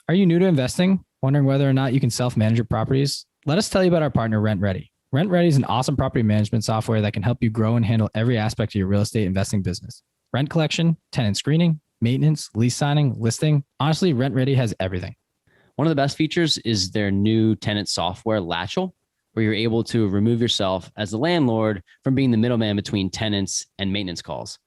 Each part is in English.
Are you new to investing? Wondering whether or not you can self-manage your properties? Let us tell you about our partner, RentRedi. RentRedi is an awesome property management software that can help you grow and handle every aspect of your real estate investing business. Rent collection, tenant screening, maintenance, lease signing, listing. Honestly, RentRedi has everything. One of the best features is their new tenant software, Latchel, where you're able to remove yourself as the landlord from being the middleman between tenants and maintenance calls.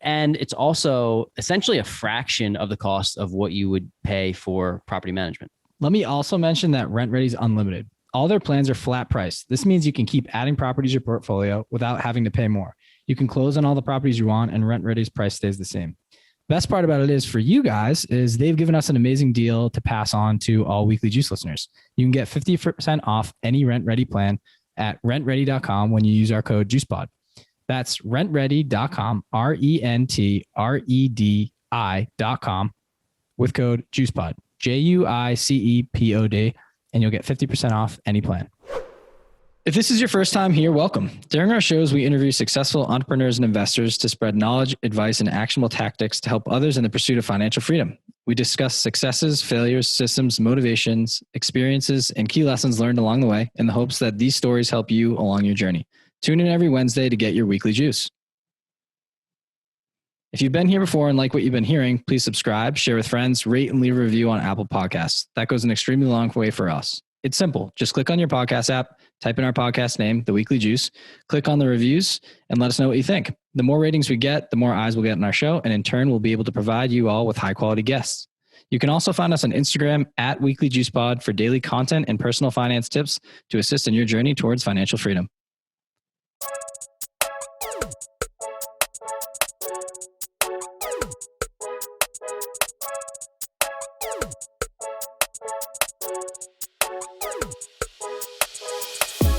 And it's also essentially a fraction of the cost of what you would pay for property management. Let me also mention that RentRedi is unlimited. All their plans are flat price. This means you can keep adding properties to your portfolio without having to pay more. You can close on all the properties you want, and RentRedi's price stays the same. Best part about it is for you guys is they've given us an amazing deal to pass on to all Weekly Juice listeners. You can get 50% off any RentRedi plan at rentredi.com when you use our code JuicePod. That's rentredi.com, rentredi.com with code JuicePod, JUICEPOD, and you'll get 50% off any plan. If this is your first time here, welcome. During our shows, we interview successful entrepreneurs and investors to spread knowledge, advice, and actionable tactics to help others in the pursuit of financial freedom. We discuss successes, failures, systems, motivations, experiences, and key lessons learned along the way in the hopes that these stories help you along your journey. Tune in every Wednesday to get your weekly juice. If you've been here before and like what you've been hearing, please subscribe, share with friends, rate and leave a review on Apple Podcasts. That goes an extremely long way for us. It's simple. Just click on your podcast app, type in our podcast name, The Weekly Juice, click on the reviews, and let us know what you think. The more ratings we get, the more eyes we'll get on our show, and in turn, we'll be able to provide you all with high-quality guests. You can also find us on Instagram at Weekly Juice Pod for daily content and personal finance tips to assist in your journey towards financial freedom.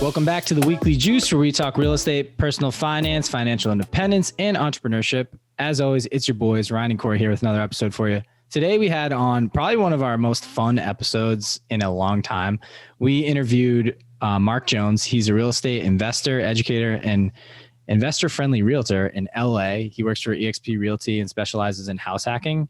Welcome back to the Weekly Juice, where we talk real estate, personal finance, financial independence, and entrepreneurship. As always, it's your boys, Ryan and Corey, here with another episode for you. Today, we had on probably one of our most fun episodes in a long time. We interviewed Mark Jones. He's a real estate investor, educator, and investor-friendly realtor in LA. He works for eXp Realty and specializes in house hacking.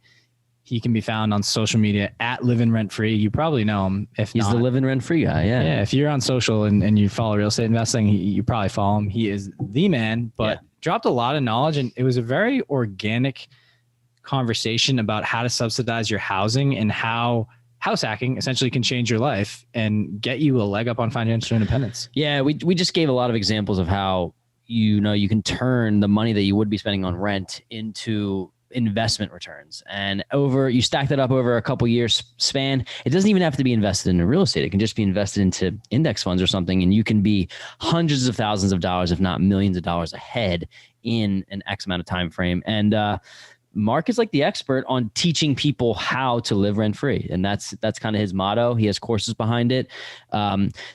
He can be found on social media at Living Rent Free. You probably know him. If he's the Living Rent Free guy, yeah. Yeah, if you're on social and you follow real estate investing, you probably follow him. He is the man, but dropped a lot of knowledge, and it was a very organic conversation about how to subsidize your housing and how house hacking essentially can change your life and get you a leg up on financial independence. Yeah, we just gave a lot of examples of how you can turn the money that you would be spending on rent into investment returns, and you stack that up over a couple years span. It doesn't even have to be invested in real estate. It can just be invested into index funds or something, and you can be hundreds of thousands of dollars, if not millions of dollars ahead in an X amount of time frame. And Mark is like the expert on teaching people how to live rent free, and that's kind of his motto. He has courses behind it.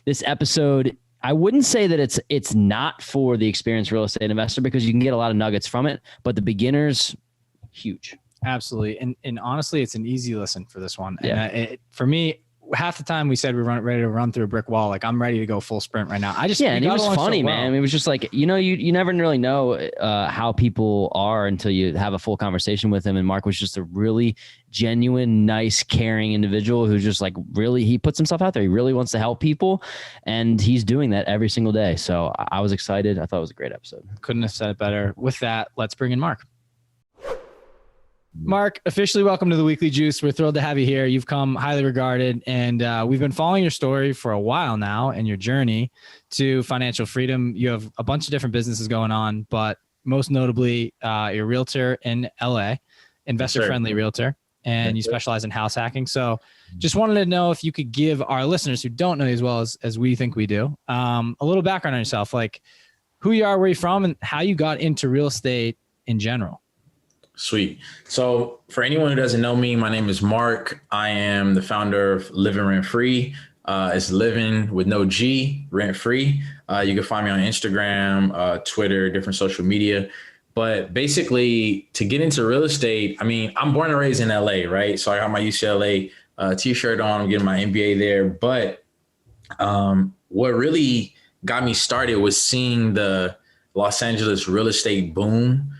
This episode, I wouldn't say that it's not for the experienced real estate investor, because you can get a lot of nuggets from it, but the beginners, huge. Absolutely. And honestly, it's an easy listen for this one. Yeah. And for me, half the time we said we were ready to run through a brick wall. Like, I'm ready to go full sprint right now. And it was funny, man. It was just like, you never really know how people are until you have a full conversation with him. And Mark was just a really genuine, nice, caring individual who's just like, really, he puts himself out there. He really wants to help people, and he's doing that every single day. So I was excited. I thought it was a great episode. Couldn't have said it better. With that, let's bring in Mark. Mark, officially welcome to the Weekly Juice. We're thrilled to have you here. You've come highly regarded, and we've been following your story for a while now and your journey to financial freedom. You have a bunch of different businesses going on, but most notably, you're a realtor in LA, investor-friendly realtor, and you specialize in house hacking. So just wanted to know if you could give our listeners who don't know you as well as we think we do, a little background on yourself, like who you are, where you're from, and how you got into real estate in general. Sweet. So for anyone who doesn't know me, my name is Mark. I am the founder of Living Rent Free. It's living with no G, rent free. You can find me on Instagram, Twitter, different social media. But basically, to get into real estate, I mean, I'm born and raised in LA, right? So I got my UCLA t-shirt on, I'm getting my MBA there. But what really got me started was seeing the Los Angeles real estate boom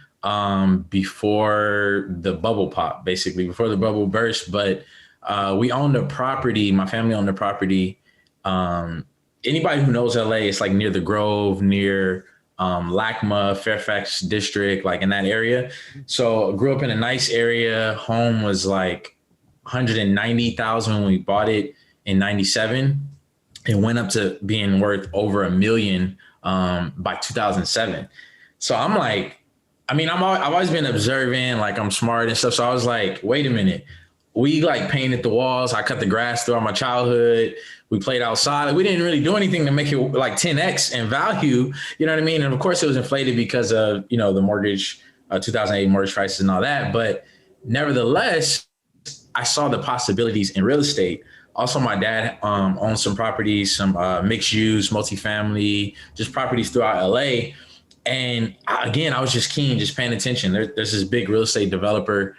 before the bubble pop, basically before the bubble burst. But We owned a property. My family owned a property. Anybody who knows LA, it's like near the Grove, near LACMA, Fairfax District, like in that area. So I grew up in a nice area. Home was like 190,000 when we bought it in 97. It went up to being worth over $1 million by 2007. So I'm like, I mean, I've always been observant, like I'm smart and stuff. So I was like, wait a minute. We like painted the walls. I cut the grass throughout my childhood. We played outside. Like, we didn't really do anything to make it like 10X in value. You know what I mean? And of course it was inflated because of, you know, the mortgage, 2008 mortgage crisis and all that. But nevertheless, I saw the possibilities in real estate. Also, my dad owns some properties, some mixed use, multifamily, just properties throughout LA. And again, I was just keen, just paying attention. There's this big real estate developer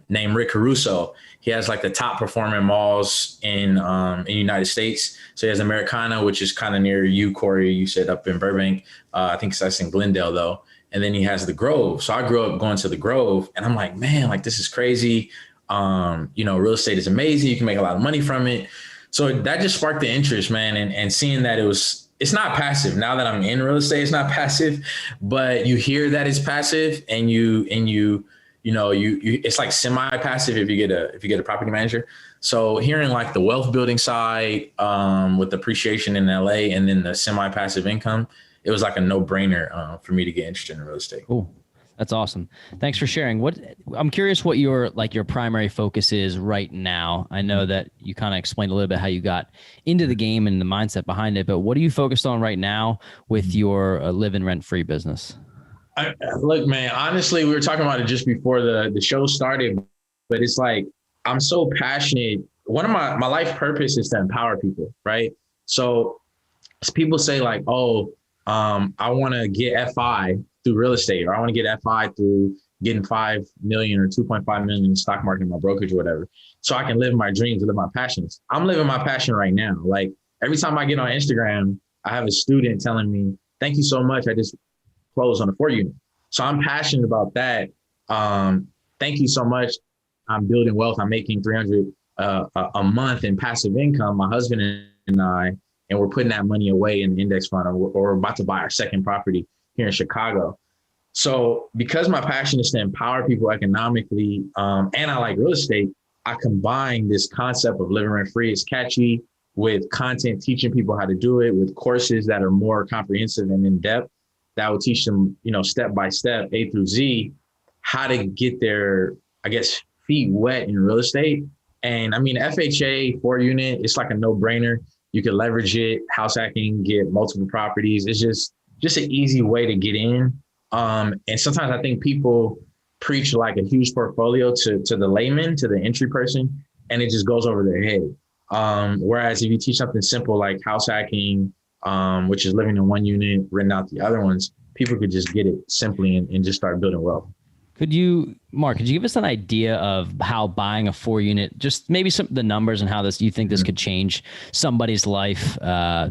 named Rick Caruso. He has like the top performing malls in the United States. So he has Americana, which is kind of near you, Corey. You said up in Burbank. I think that's in Glendale though. And then he has the Grove. So I grew up going to the Grove, and I'm like, man, like this is crazy. You know, real estate is amazing. You can make a lot of money from it. So that just sparked the interest, man. And seeing that it's not passive. Now that I'm in real estate, it's not passive, but you hear that it's passive, and you know, it's like semi-passive if you get a property manager. So hearing like the wealth building side with appreciation in LA, and then the semi-passive income, it was like a no-brainer for me to get interested in real estate. Cool. That's awesome. Thanks for sharing. I'm curious what your primary focus is right now. I know that you kind of explained a little bit how you got into the game and the mindset behind it, but what are you focused on right now with your live-in rent-free business? Look, man, honestly, we were talking about it just before the show started, but it's like, I'm so passionate. One of my life purpose is to empower people, right? So people say like, oh, I want to get FI through real estate, or I want to get FI through getting 5 million or 2.5 million in the stock market, in my brokerage or whatever, so I can live my dreams and live my passions. I'm living my passion right now. Like every time I get on Instagram, I have a student telling me, thank you so much, I just closed on a 4-unit. So I'm passionate about that. Thank you so much. I'm building wealth. I'm making 300 a month in passive income, my husband and I, and we're putting that money away in the index fund, or we're about to buy our second property here in Chicago. So because my passion is to empower people economically, and I like real estate, I combine this concept of living rent free. It's catchy, with content teaching people how to do it, with courses that are more comprehensive and in depth that will teach them, you know, step by step, A through Z, how to get their, I guess, feet wet in real estate. And I mean, FHA 4-unit, it's like a no-brainer. You can leverage it, house hacking, get multiple properties. It's just an easy way to get in. And sometimes I think people preach like a huge portfolio to the layman, to the entry person, and it just goes over their head. Whereas if you teach something simple like house hacking, which is living in 1 unit, renting out the other ones, people could just get it simply and just start building wealth. Mark, could you give us an idea of how buying a 4-unit, just maybe some of the numbers and how you think this could change somebody's life,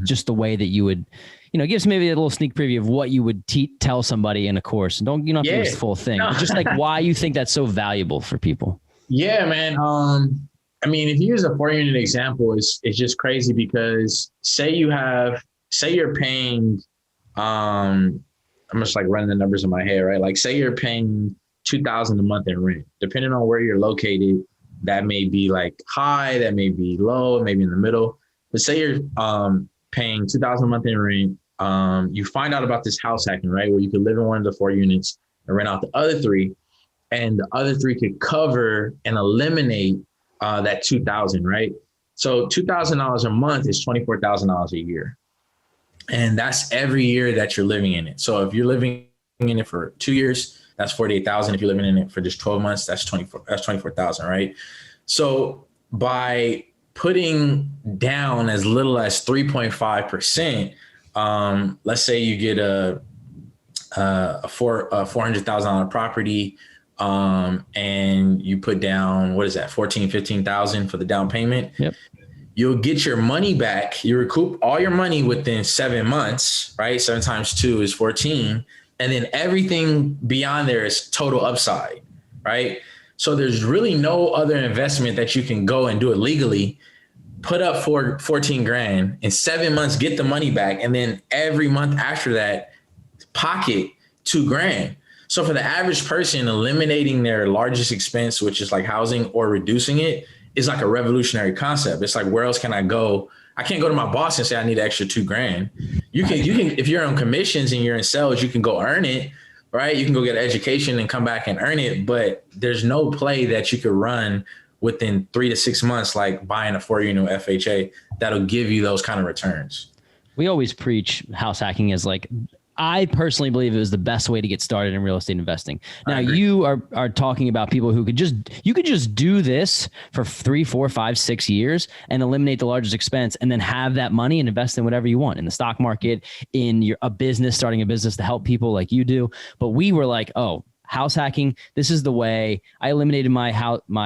just the way that you would, you know, give us maybe a little sneak preview of what you would tell somebody in a course. And don't have to give us the full thing, but just like why you think that's so valuable for people. Yeah, man. I mean, if you use a 4-unit example, it's just crazy because say you're paying, I'm just like running the numbers in my head, right? Like say you're paying $2,000 a month in rent, depending on where you're located. That may be like high, that may be low, maybe in the middle. But say you're paying $2,000 a month in rent. You find out about this house hacking, right? Where you could live in one of the 4 units and rent out the other 3. And the other 3 could cover and eliminate that $2,000, right? So $2,000 a month is $24,000 a year. And that's every year that you're living in it. So if you're living in it for 2 years, that's 48,000. If you're living in it for just 12 months, that's 24,000, right? So by putting down as little as 3.5%, let's say you get a $400,000 property, and you put down, what is that, 15,000 for the down payment. Yep. You'll get your money back. You recoup all your money within 7 months, right? 7 times 2 is 14. And then everything beyond there is total upside, right? So there's really no other investment that you can go and do it legally, put up for 14 grand in 7 months, get the money back. And then every month after that, pocket 2 grand. So for the average person, eliminating their largest expense, which is like housing, or reducing it, is like a revolutionary concept. It's like, where else can I go? I can't go to my boss and say I need an extra 2 grand. You can, if you're on commissions and you're in sales, you can go earn it, right? You can go get an education and come back and earn it. But there's no play that you could run within 3 to 6 months, like buying a 4-unit FHA, that'll give you those kind of returns. We always preach house hacking as like, I personally believe it was the best way to get started in real estate investing. Now you are talking about people who could just do this for 3, 4, 5, 6 years and eliminate the largest expense, and then have that money and invest in whatever you want, in the stock market, in a business, starting a business to help people like you do. But we were like, oh, house hacking, this is the way. I eliminated my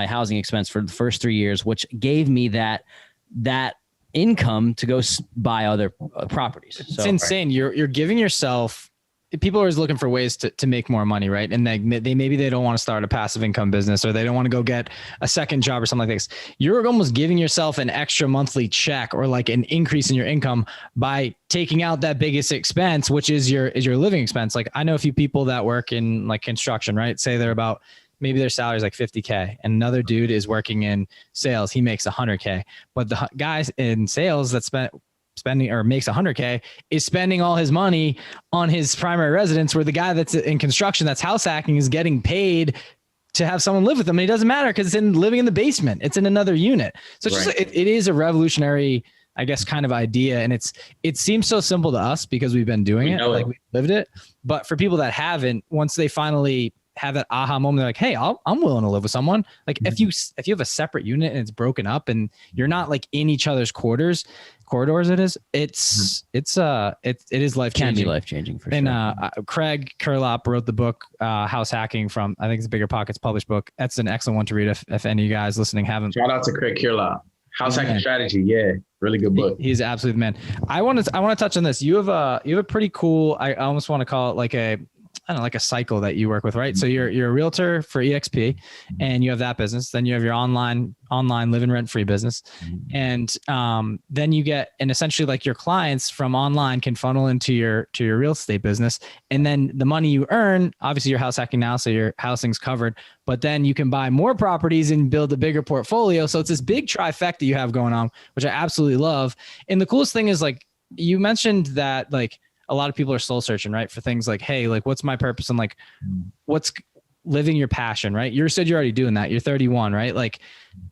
housing expense for the first 3 years, which gave me that income to go buy other properties. It's insane. You're giving yourself, people are always looking for ways to make more money, right? And maybe they don't want to start a passive income business, or they don't want to go get a second job or something like this. You're almost giving yourself an extra monthly check, or like an increase in your income, by taking out that biggest expense, which is your living expense. Like, I know a few people that work in like construction, right? Say they're about, maybe their salary is like 50K, and another dude is working in sales. He makes 100K, but the guys in sales that spending or makes 100K is spending all his money on his primary residence, where the guy that's in construction, that's house hacking, is getting paid to have someone live with them. And it doesn't matter because it's living in the basement. It's in another unit. So it's just, it is a revolutionary, I guess, kind of idea. And it seems so simple to us because we've been doing it, like we lived it. But for people that haven't, once they finally have that aha moment, they're like, hey, I'm willing to live with someone. Like, if you have a separate unit and it's broken up and you're not like in each other's corridors, it is life changing. Can be life changing for sure. And Craig Curlop wrote the book House Hacking, from, I think it's Bigger Pockets published book. That's an excellent one to read if any of you guys listening haven't. Shout out to Craig Curlop. House Hacking Strategy. Yeah, really good book. He's absolutely the man. I want to touch on this. You have a pretty cool, I almost want to call it like like a cycle that you work with, right? So you're a realtor for EXP, and you have that business. Then you have your online live and rent free business. And then you get, and essentially like your clients from online can funnel into your real estate business. And then the money you earn, obviously you're house hacking now, so your housing's covered, but then you can buy more properties and build a bigger portfolio. So it's this big trifecta you have going on, which I absolutely love. And the coolest thing is, like, you mentioned that, like, a lot of people are soul searching, right? For things like, hey, like, what's my purpose? And like, what's living your passion, right? You said you're already doing that. You're 31, right? Like,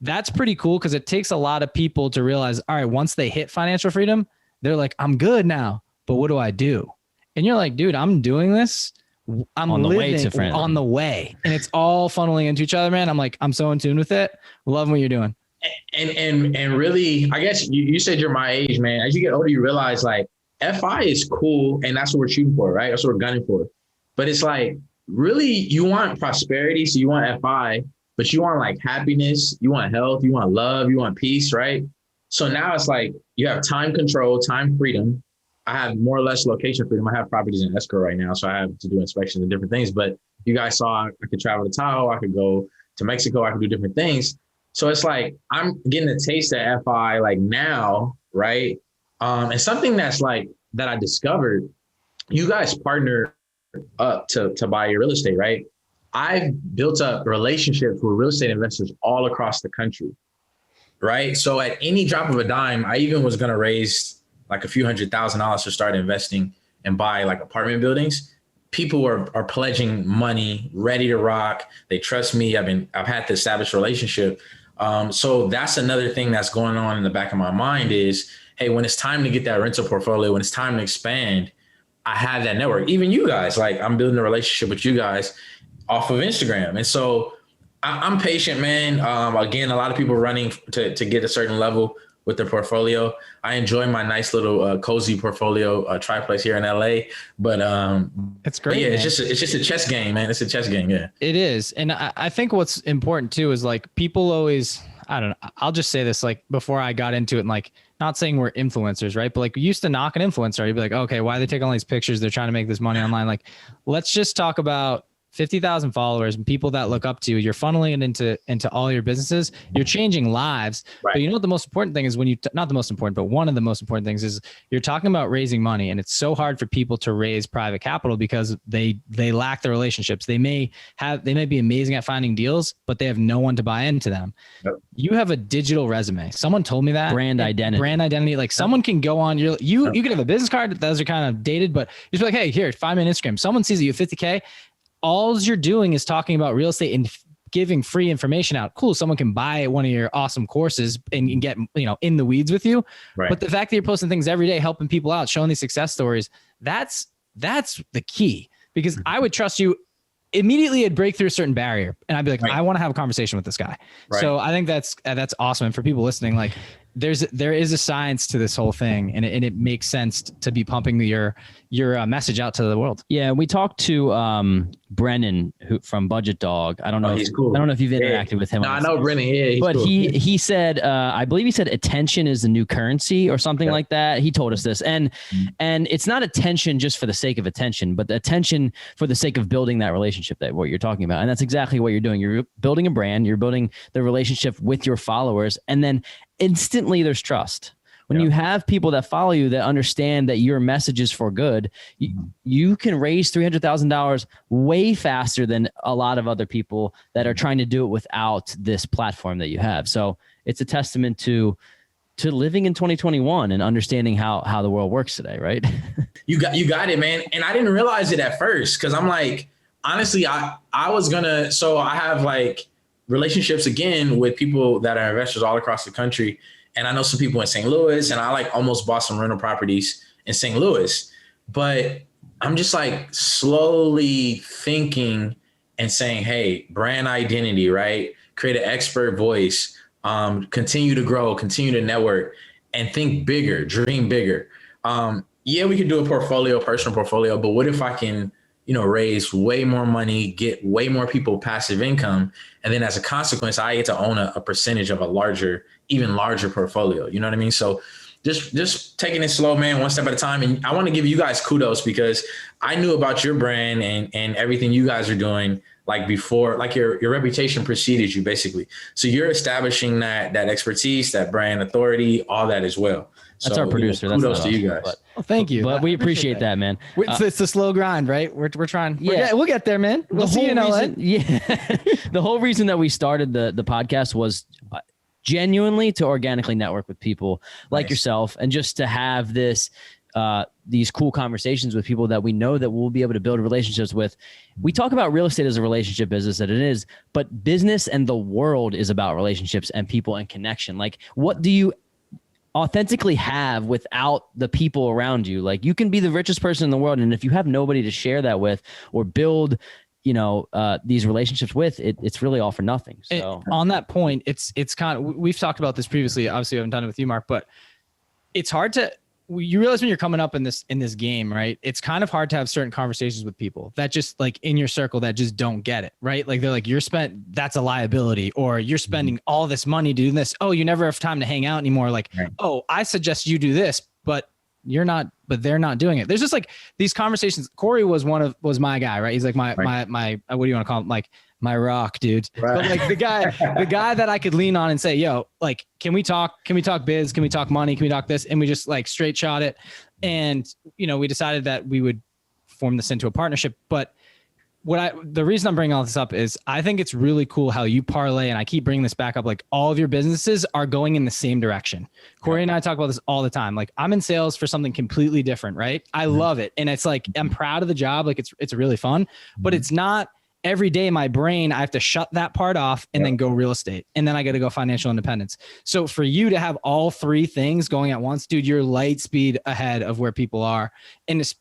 that's pretty cool, because it takes a lot of people to realize, all right, once they hit financial freedom, they're like, I'm good now, but what do I do? And you're like, dude, I'm doing this. I'm on the way to freedom. On the way. And it's all funneling into each other, man. I'm like, I'm so in tune with it. Loving what you're doing. And really, I guess you said you're my age, man. As you get older, you realize, like, FI is cool, and that's what we're shooting for, right? That's what we're gunning for. But it's like, really, you want prosperity, so you want FI, but you want like happiness, you want health, you want love, you want peace, right? So now it's like you have time control, time freedom. I have more or less location freedom. I have properties in escrow right now, so I have to do inspections and different things. But you guys saw I could travel to Tahoe, I could go to Mexico, I could do different things. So it's like I'm getting a taste of FI like now, right? And something that's like that I discovered, you guys partner up to buy your real estate, right? I've built up relationships with real estate investors all across the country, right? So at any drop of a dime, I even was going to raise like a few $100,000 to start investing and buy like apartment buildings. People are pledging money, ready to rock. They trust me. I've had to establish a relationship. So that's another thing that's going on in the back of my mind is, hey, when it's time to get that rental portfolio, when it's time to expand, I have that network. Even you guys, like, I'm building a relationship with you guys off of Instagram. And so I'm patient, man. Again, a lot of people running to get a certain level with their portfolio. I enjoy my nice little cozy portfolio triplex here in LA, but it's great. Yeah, it's just a chess game, man. It's a chess game. Yeah, it is. And I think what's important too is, like, people always, I don't know, I'll just say this, like, before I got into it, and like, not saying we're influencers, right? But like, we used to knock an influencer. You'd be like, okay, why are they taking all these pictures? They're trying to make this money online. Like, let's just talk about 50,000 followers and people that look up to you, you're funneling it into all your businesses, you're changing lives. Right. But you know what the most important thing is when you, not the most important, but one of the most important things is you're talking about raising money. And it's so hard for people to raise private capital because they lack the relationships. They may be amazing at finding deals, but they have no one to buy into them. Yep. You have a digital resume. Someone told me that. Brand identity. Like someone can go on you can have a business card. Those are kind of dated, but you just be like, hey, here, find me on Instagram. Someone sees that you have 50K. All you're doing is talking about real estate and giving free information out. Cool. Someone can buy one of your awesome courses and get, in the weeds with you. Right. But the fact that you're posting things every day, helping people out, showing these success stories, that's the key, because I would trust you immediately. It'd break through a certain barrier and I'd be like, I want to have a conversation with this guy. Right. So I think that's awesome. And for people listening, like there is a science to this whole thing, and it makes sense to be pumping your message out to the world. Yeah, we talked to Brennan from Budget Dog. I don't know. He's cool. I don't know if you've interacted with him. No, I know Brennan. Yeah, but cool. he said, I believe he said attention is the new currency or something like that. He told us this, and it's not attention just for the sake of attention, but the attention for the sake of building that relationship, that what you're talking about. And that's exactly what you're doing. You're building a brand. You're building the relationship with your followers, and then instantly there's trust. When you have people that follow you that understand that your message is for good, you can raise $300,000 way faster than a lot of other people that are trying to do it without this platform that you have. So it's a testament to living in 2021 and understanding how the world works today, right? You got it, man. And I didn't realize it at first, because I'm like, honestly, I have like relationships again with people that are investors all across the country. And I know some people in St. Louis, and I like almost bought some rental properties in St. Louis, but I'm just like slowly thinking and saying, hey, brand identity, right? Create an expert voice, continue to grow, continue to network, and think bigger, dream bigger. Yeah, we could do a personal portfolio, but what if I can, raise way more money, get way more people passive income. And then as a consequence, I get to own a percentage of even larger portfolio. You know what I mean? So just taking it slow, man, one step at a time. And I want to give you guys kudos, because I knew about your brand and everything you guys are doing like before, like your reputation preceded you basically. So you're establishing that expertise, that brand authority, all that as well. That's our producer. Kudos to you guys. Well, thank you. But we appreciate that, man. It's the slow grind, right? We're trying. Yeah, we'll get there, man. We'll see you in LA. The whole reason that we started the podcast was genuinely to organically network with people like yourself, and just to have these cool conversations with people that we know that we'll be able to build relationships with. We talk about real estate as a relationship business, that it is, but business and the world is about relationships and people and connection. Like, what do you authentically have without the people around you? Like, you can be the richest person in the world, and if you have nobody to share that with or build these relationships with, it's really all for nothing. So on that point, it's kind of, we've talked about this previously. Obviously, I haven't done it with you, Mark, but it's hard to, you realize when you're coming up in this game, right? It's kind of hard to have certain conversations with people that just like in your circle that just don't get it, right? Like they're like, that's a liability, or you're spending all this money to do this. Oh, you never have time to hang out anymore. Like, oh, I suggest you do this, but they're not doing it. There's just like these conversations. Corey was my guy, right? He's like my what do you want to call him? Like my rock, dude. Right. But like the guy that I could lean on and say, yo, like, can we talk biz? Can we talk money? Can we talk this? And we just like straight shot it. And, we decided that we would form this into a partnership. But the reason I'm bringing all this up is I think it's really cool how you parlay, and I keep bringing this back up, like all of your businesses are going in the same direction. Corey and I talk about this all the time. Like, I'm in sales for something completely different, right? I love it. And it's like, I'm proud of the job. Like it's really fun, but it's not every day in my brain. I have to shut that part off and then go real estate. And then I got to go financial independence. So for you to have all three things going at once, dude, you're light speed ahead of where people are. And it's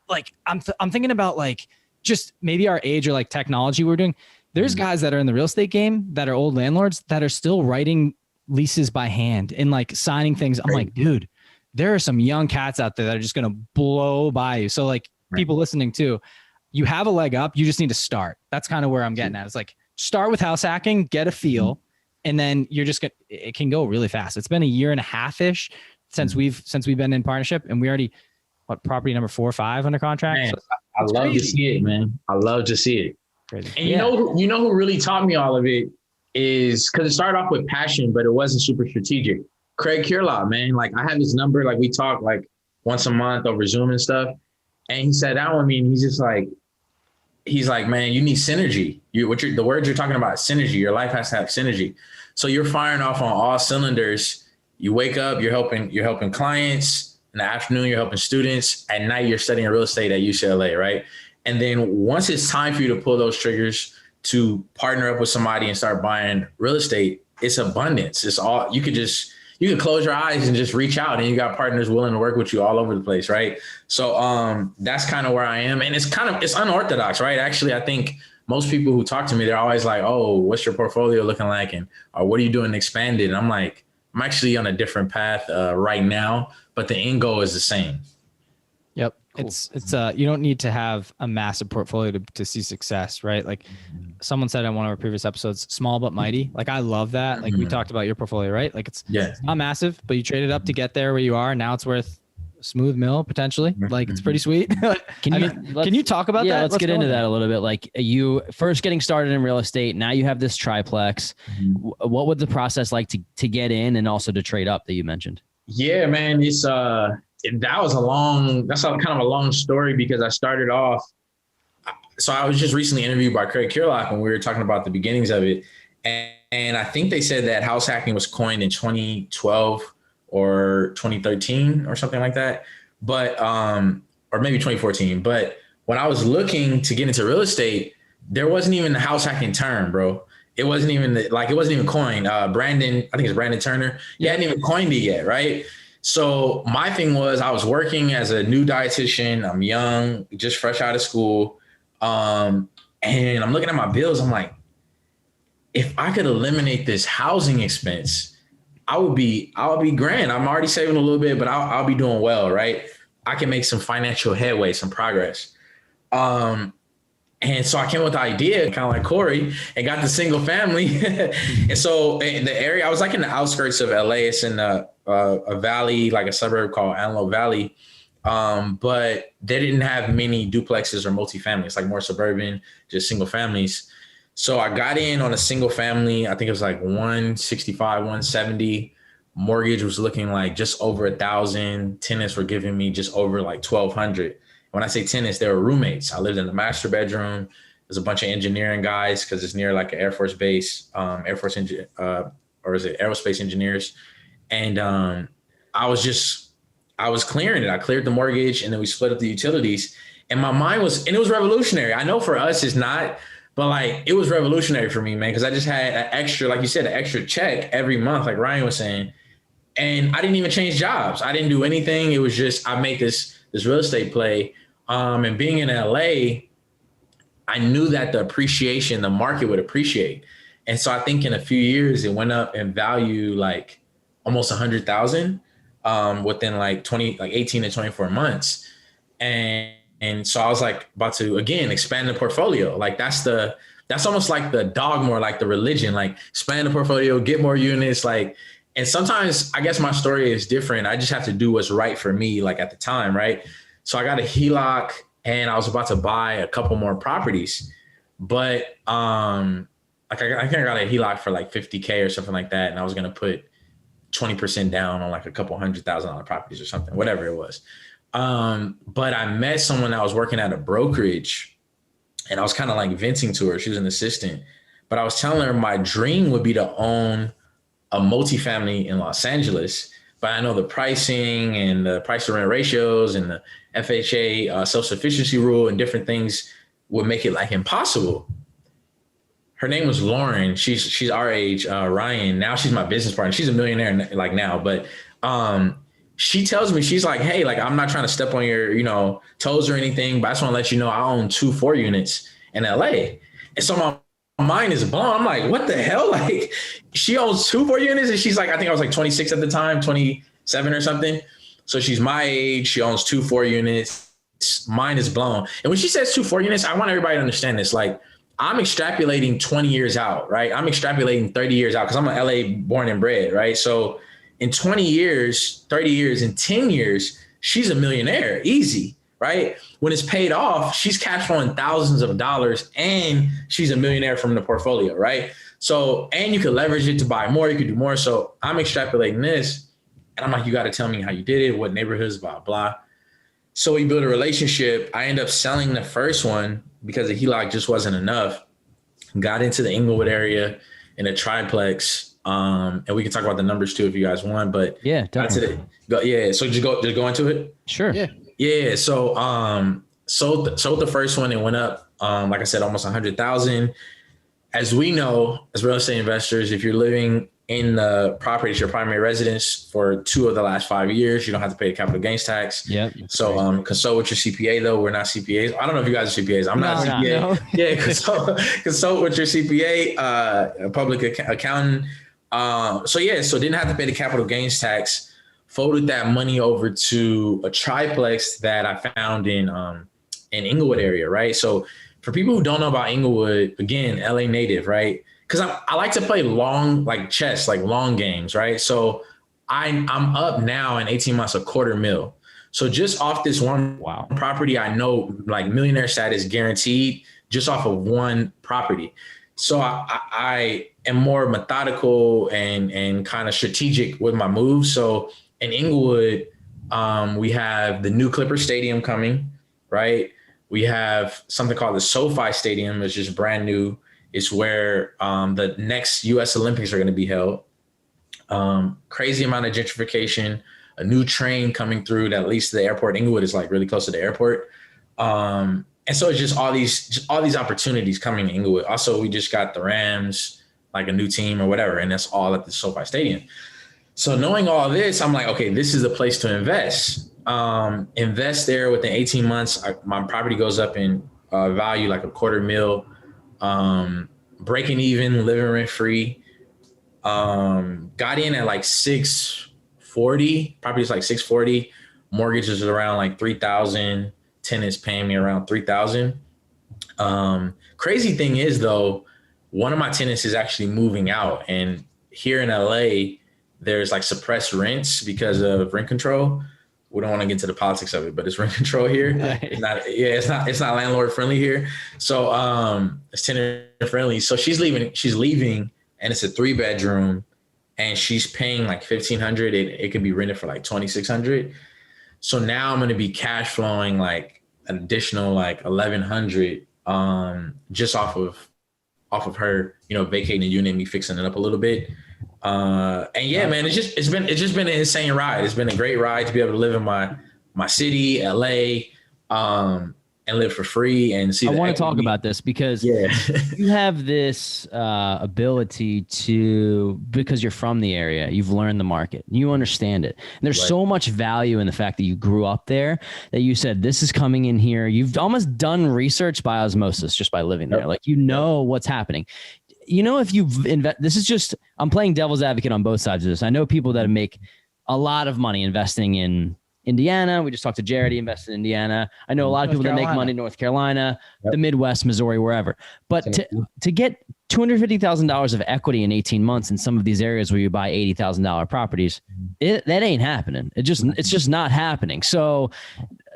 like, I'm thinking about like, just maybe our age or like technology we're doing. There's guys that are in the real estate game that are old landlords that are still writing leases by hand and like signing things. I'm like, dude, there are some young cats out there that are just going to blow by you. So like people listening too, you have a leg up. You just need to start. That's kind of where I'm getting at. It's like, start with house hacking, get a feel, and then you're just going to, it can go really fast. It's been a year and a half ish since we've been in partnership, and we already, property number 4 or 5 under contract. Man, so I love to see it, man. I love to see it. Crazy. And you know who really taught me all of it is because it started off with passion, but it wasn't super strategic. Craig Kirlaw, man. Like I have his number, like we talk like once a month over Zoom and stuff. And he sat down with me and he's like, man, you need synergy. The words you're talking about, synergy. Your life has to have synergy. So you're firing off on all cylinders. You wake up, you're helping clients. In the afternoon, you're helping students. At night, you're studying real estate at UCLA, right? And then once it's time for you to pull those triggers to partner up with somebody and start buying real estate, it's abundance. It's all you can close your eyes and just reach out, and you got partners willing to work with you all over the place, right? So that's kind of where I am, and it's unorthodox, right? Actually, I think most people who talk to me, they're always like, "Oh, what's your portfolio looking like?" or "What are you doing to expand it?" And I'm like, I'm actually on a different path right now, but the end goal is the same. Yep. Cool. It's you don't need to have a massive portfolio to see success, right? Like someone said in one of our previous episodes, small but mighty. Like I love that. Like we talked about your portfolio, right? Like it's not massive, but you traded up to get there where you are. Now it's worth a smooth mill potentially. Like it's pretty sweet. Can you talk about that? Yeah, let's get into that a little bit. Like you first getting started in real estate. Now you have this triplex. What would the process like to get in and also to trade up that you mentioned? Yeah, man, that's kind of a long story because I started off. So I was just recently interviewed by Craig Kirlaw when we were talking about the beginnings of it. And I think they said that house hacking was coined in 2012 or 2013 or something like that. But, or maybe 2014. But when I was looking to get into real estate, there wasn't even the house hacking term, bro. It wasn't even coined. Brandon, I think it's Brandon Turner. He hadn't even coined it yet, right? So my thing was I was working as a new dietitian. I'm young, just fresh out of school. And I'm looking at my bills. I'm like, if I could eliminate this housing expense, I'll be grand. I'm already saving a little bit, but I'll be doing well, right? I can make some financial headway, some progress. And so I came with the idea, kind of like Corey, and got the single family. And so in the area, I was like in the outskirts of LA. It's in a valley, like a suburb called Antelope Valley. But they didn't have many duplexes or multifamily. It's like more suburban, just single families. So I got in on a single family. I think it was like 165, 170. Mortgage was looking like just over 1,000. Tenants were giving me just over like 1,200. When I say tenants, they were roommates. I lived in the master bedroom. There's a bunch of engineering guys because it's near like an Air Force base, aerospace engineers. And I was clearing it. I cleared the mortgage and then we split up the utilities. And my mind was, and it was revolutionary. I know for us it's not, but like it was revolutionary for me, man, because I just had an extra, like you said, an extra check every month, like Ryan was saying. And I didn't even change jobs. I didn't do anything. It was just, I make this real estate play. And being in LA, I knew that the market would appreciate. And so I think in a few years, it went up in value, like almost 100,000 within like 18 to 24 months. And so I was like about to, again, expand the portfolio. Like that's almost like the dogma, or like the religion, like expand the portfolio, get more units. Like, and sometimes I guess my story is different. I just have to do what's right for me, like at the time, right? So I got a HELOC and I was about to buy a couple more properties, but like I think I got a HELOC for like 50K or something like that. And I was going to put 20% down on like a couple $100,000 properties or something, whatever it was. But I met someone that was working at a brokerage and I was kind of like venting to her. She was an assistant, but I was telling her my dream would be to own a multifamily in Los Angeles. But I know the pricing and the price to rent ratios and the FHA self-sufficiency rule and different things would make it like impossible. Her name was Lauren. She's our age, Ryan. Now she's my business partner. She's a millionaire like now, but she tells me, she's like, hey, like I'm not trying to step on your, toes or anything, but I just want to let you know I own 2 4 units in LA. And so my mind is blown. I'm like, what the hell? Like she owns 2 4 units and she's like, I think I was like 26 at the time, 27 or something. So she's my age. She owns 2 4 units. Mine is blown. And when she says 2 4 units, I want everybody to understand this. Like I'm extrapolating 20 years out, right? I'm extrapolating 30 years out because I'm an LA born and bred, right? So in 20 years, 30 years, in 10 years, she's a millionaire, easy. right? When it's paid off, she's cash flowing thousands of dollars and she's a millionaire from the portfolio, right? So, and you could leverage it to buy more, you could do more. So I'm extrapolating this and I'm like, you got to tell me how you did it, what neighborhoods, blah, blah. So we built a relationship. I ended up selling the first one because the HELOC just wasn't enough. Got into the Inglewood area in a triplex. And we can talk about the numbers too if you guys want. But yeah, definitely. So just go into it. Sure. Yeah. So sold the first one. It went up. Like I said, almost 100,000. As we know, as real estate investors, if you're living in the property as your primary residence for 2 of the last 5 years, you don't have to pay capital gains tax. Yep. So consult with your CPA though. We're not CPAs. I don't know if you guys are CPAs. I'm not a CPA. No. Yeah, consult with your CPA, a public accountant. So didn't have to pay the capital gains tax. Folded that money over to a triplex that I found in Inglewood area, right? So for people who don't know about Inglewood, again, LA native, right? Because I like to play long, like chess, like long games, right? So I'm up now in 18 months, $250,000. So just off this one property, I know like millionaire status guaranteed just off of one property. So I am more methodical and kind of strategic with my moves. So in Inglewood, we have the new Clipper Stadium coming, right? We have something called the SoFi Stadium, which is brand new. It's where the next U.S. Olympics are going to be held. Crazy amount of gentrification, a new train coming through that leads to the airport. Inglewood is like really close to the airport. And so it's just all these opportunities coming to Inglewood. Also, we just got the Rams, like a new team or whatever, and that's all at the SoFi Stadium. So knowing all this, I'm like, okay, this is the place to invest. Invest there within 18 months. My property goes up in value like $250,000. Breaking even, living rent free. Got in at like 640. Property's like 640. Mortgage is around like 3,000. Tenants paying me around 3,000. Crazy thing is though, one of my tenants is actually moving out, and here in LA, there's like suppressed rents because of rent control. We don't want to get into the politics of it, but it's rent control here. It's not landlord friendly here. So it's tenant friendly. So she's leaving and it's a 3-bedroom and she's paying like $1,500. It could be rented for like $2,600. So now I'm going to be cash flowing like an additional like $1,100 just off of her, vacating the unit and me fixing it up a little bit. And yeah, man, it's just been an insane ride. It's been a great ride to be able to live in my city, LA, and live for free and see. I want to talk about this because you have this ability because you're from the area, you've learned the market, you understand it. And there's so much value in the fact that you grew up there that you said, this is coming in here. You've almost done research by osmosis just by living there. Like, what's happening. If you've this is just, I'm playing devil's advocate on both sides of this. I know people that make a lot of money investing in Indiana. We just talked to Jared, he invested in Indiana. I know a lot of people that make money in North Carolina, the Midwest, Missouri, wherever. But to get $250,000 of equity in 18 months in some of these areas where you buy $80,000 properties, that ain't happening. It's just not happening. So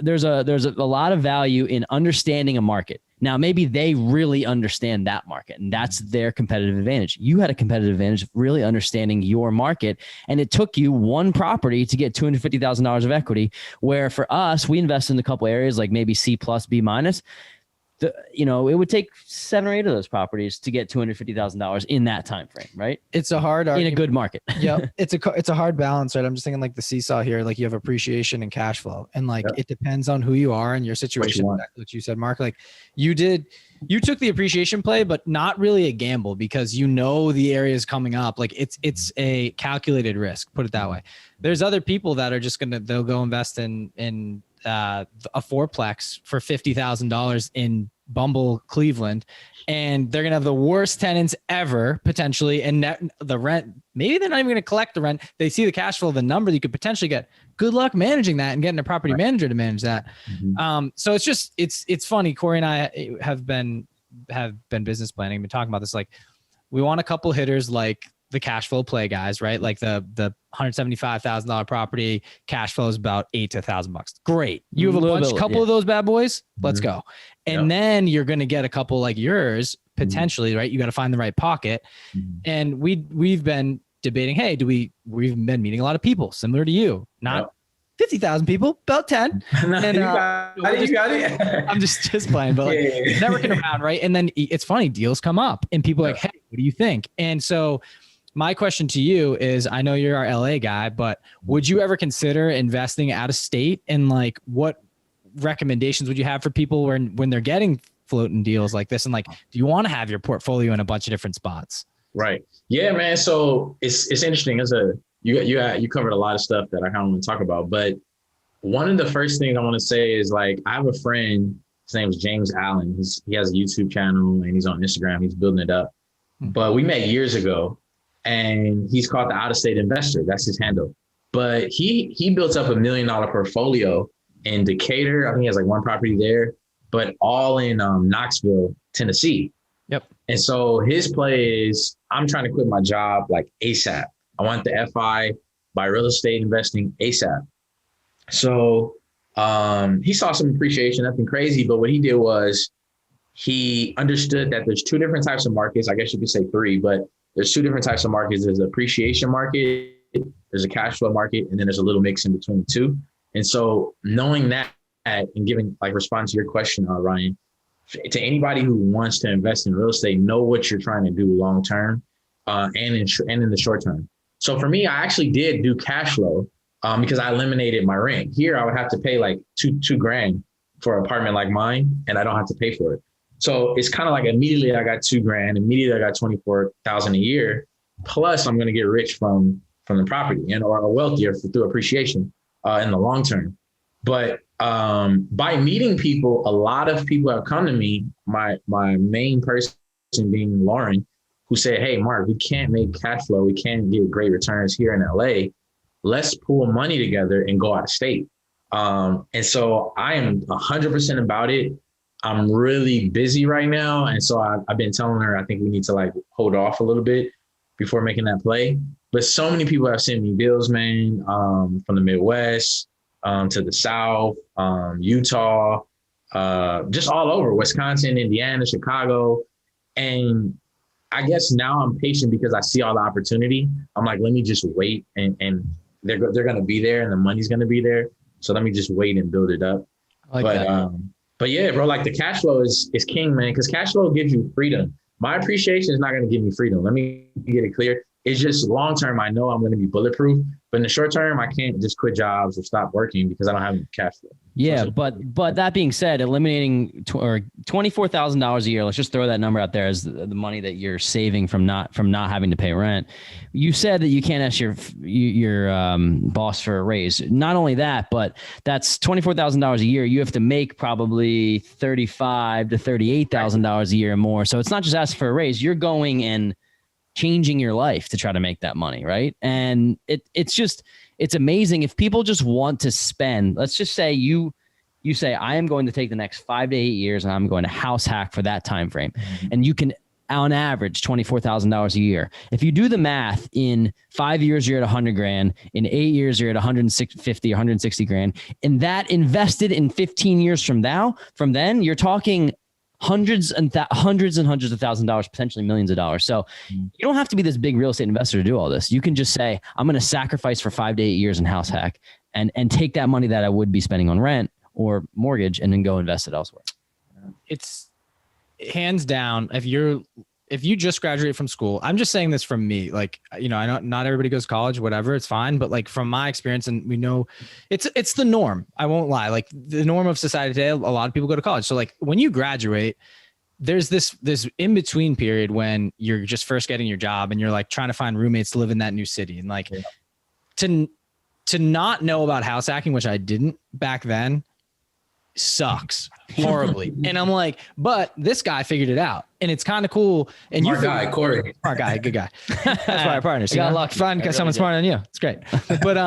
there's a lot of value in understanding a market. Now, maybe they really understand that market and that's their competitive advantage. You had a competitive advantage of really understanding your market, and it took you one property to get $250,000 of equity, where for us, we invest in a couple areas like maybe C+, B-. It would take 7 or 8 of those properties to get $250,000 in that time frame, right? It's a hard argument. In a good market. Yeah, it's a hard balance, right? I'm just thinking like the seesaw here. Like you have appreciation and cash flow, and like it depends on who you are and your situation. What you said, Mark. Like you took the appreciation play, but not really a gamble because the area is coming up. Like it's a calculated risk. Put it that way. There's other people that are just they'll go invest in a fourplex for $50,000 in Bumble, Cleveland, and they're gonna have the worst tenants ever potentially, and the rent, maybe they're not even gonna collect the rent. They see the cash flow, the number you could potentially get. Good luck managing that and getting a property manager to manage that. So it's funny. Corey and I have been business planning, been talking about this. Like we want a couple hitters like the cash flow play guys, right? Like the $175,000 property cash flow is about $8,000 to $1,000. Great. You have a couple of those bad boys. Let's go. And then you're going to get a couple like yours potentially, right? You got to find the right pocket. And we've been debating, hey, we've been meeting a lot of people similar to you, not 50,000 people, about 10. No, and, you got it. I'm just playing, but like networking around, right? And then it's funny, deals come up and people are like, hey, what do you think? And so my question to you is, I know you're our LA guy, but would you ever consider investing out of state? And like, what recommendations would you have for people when they're getting floating deals like this? And like, do you want to have your portfolio in a bunch of different spots? Right. Yeah, man. So it's interesting. You covered a lot of stuff that I kind of want to talk about, but one of the first things I want to say is like, I have a friend, his name is James Allen. He has a YouTube channel and he's on Instagram. He's building it up, but we met years ago and he's called the Out of State Investor. That's his handle. But he built up $1 million portfolio in Decatur. I think he has like one property there, but all in Knoxville, Tennessee. Yep. And so his play is, I'm trying to quit my job like ASAP. I want the FI by real estate investing ASAP. So he saw some appreciation, nothing crazy, but what he did was he understood that there's two different types of markets. I guess you could say three, but there's two different types of markets. There's an appreciation market, there's a cash flow market, and then there's a little mix in between the two. And so knowing that and giving like response to your question, Ryan, to anybody who wants to invest in real estate, know what you're trying to do long term and in the short term. So for me, I actually did do cash flow because I eliminated my rent. Here, I would have to pay like two grand for an apartment like mine, and I don't have to pay for it. So it's kind of like immediately I got $2,000, immediately I got $24,000 a year. Plus, I'm going to get rich from the property and or wealthier through appreciation in the long term. But by meeting people, a lot of people have come to me. My main person being Lauren, who said, "Hey, Mark, we can't make cash flow. We can't get great returns here in LA. Let's pool money together and go out of state." And so I am 100% about it. I'm really busy right now. And so I've been telling her, I think we need to like hold off a little bit before making that play. But so many people have sent me deals, man, from the Midwest to the South, Utah, just all over, Wisconsin, Indiana, Chicago. And I guess now I'm patient because I see all the opportunity. I'm like, let me just wait and they're going to be there and the money's going to be there. So let me just wait and build it up. But yeah, bro, like the cash flow is king, man, because cash flow gives you freedom. My appreciation is not going to give me freedom. Let me get it clear. It's just long term. I know I'm going to be bulletproof, but in the short term, I can't just quit jobs or stop working because I don't have any cash flow. Yeah, but that being said, eliminating $24,000 a year, let's just throw that number out there as the money that you're saving from not having to pay rent. You said that you can't ask your boss for a raise. Not only that, but that's $24,000 a year. You have to make probably $35,000 to $38,000 a year more. So it's not just asking for a raise. You're going and changing your life to try to make that money, right? And it's amazing if people just want to spend. Let's just say you say, I am going to take the next 5 to 8 years and I'm going to house hack for that time frame. Mm-hmm. And you can, on average, $24,000 a year. If you do the math, in 5 years you're at 100 grand, in 8 years you're at 150, 160 grand, and that invested in 15 years from then, you're talking hundreds of $1,000s, potentially millions of dollars. So you don't have to be this big real estate investor to do all this. You can just say, I'm going to sacrifice for 5 to 8 years in house hack and take that money that I would be spending on rent or mortgage and then go invest it elsewhere. It's hands down. If you just graduate from school, I'm just saying this from me, like, you know, I know not everybody goes to college, whatever, it's fine. But like from my experience, and we know it's the norm. I won't lie. Like the norm of society today, a lot of people go to college. So like when you graduate, there's this in between period when you're just first getting your job and you're like trying to find roommates to live in that new city. And like to not know about house hacking, which I didn't back then, sucks horribly. And I'm like, but this guy figured it out and it's kind of cool. And smart guy, Corey. Smart guy, good guy. That's why our partners. You got lucky. Find someone smarter than you. It's great. But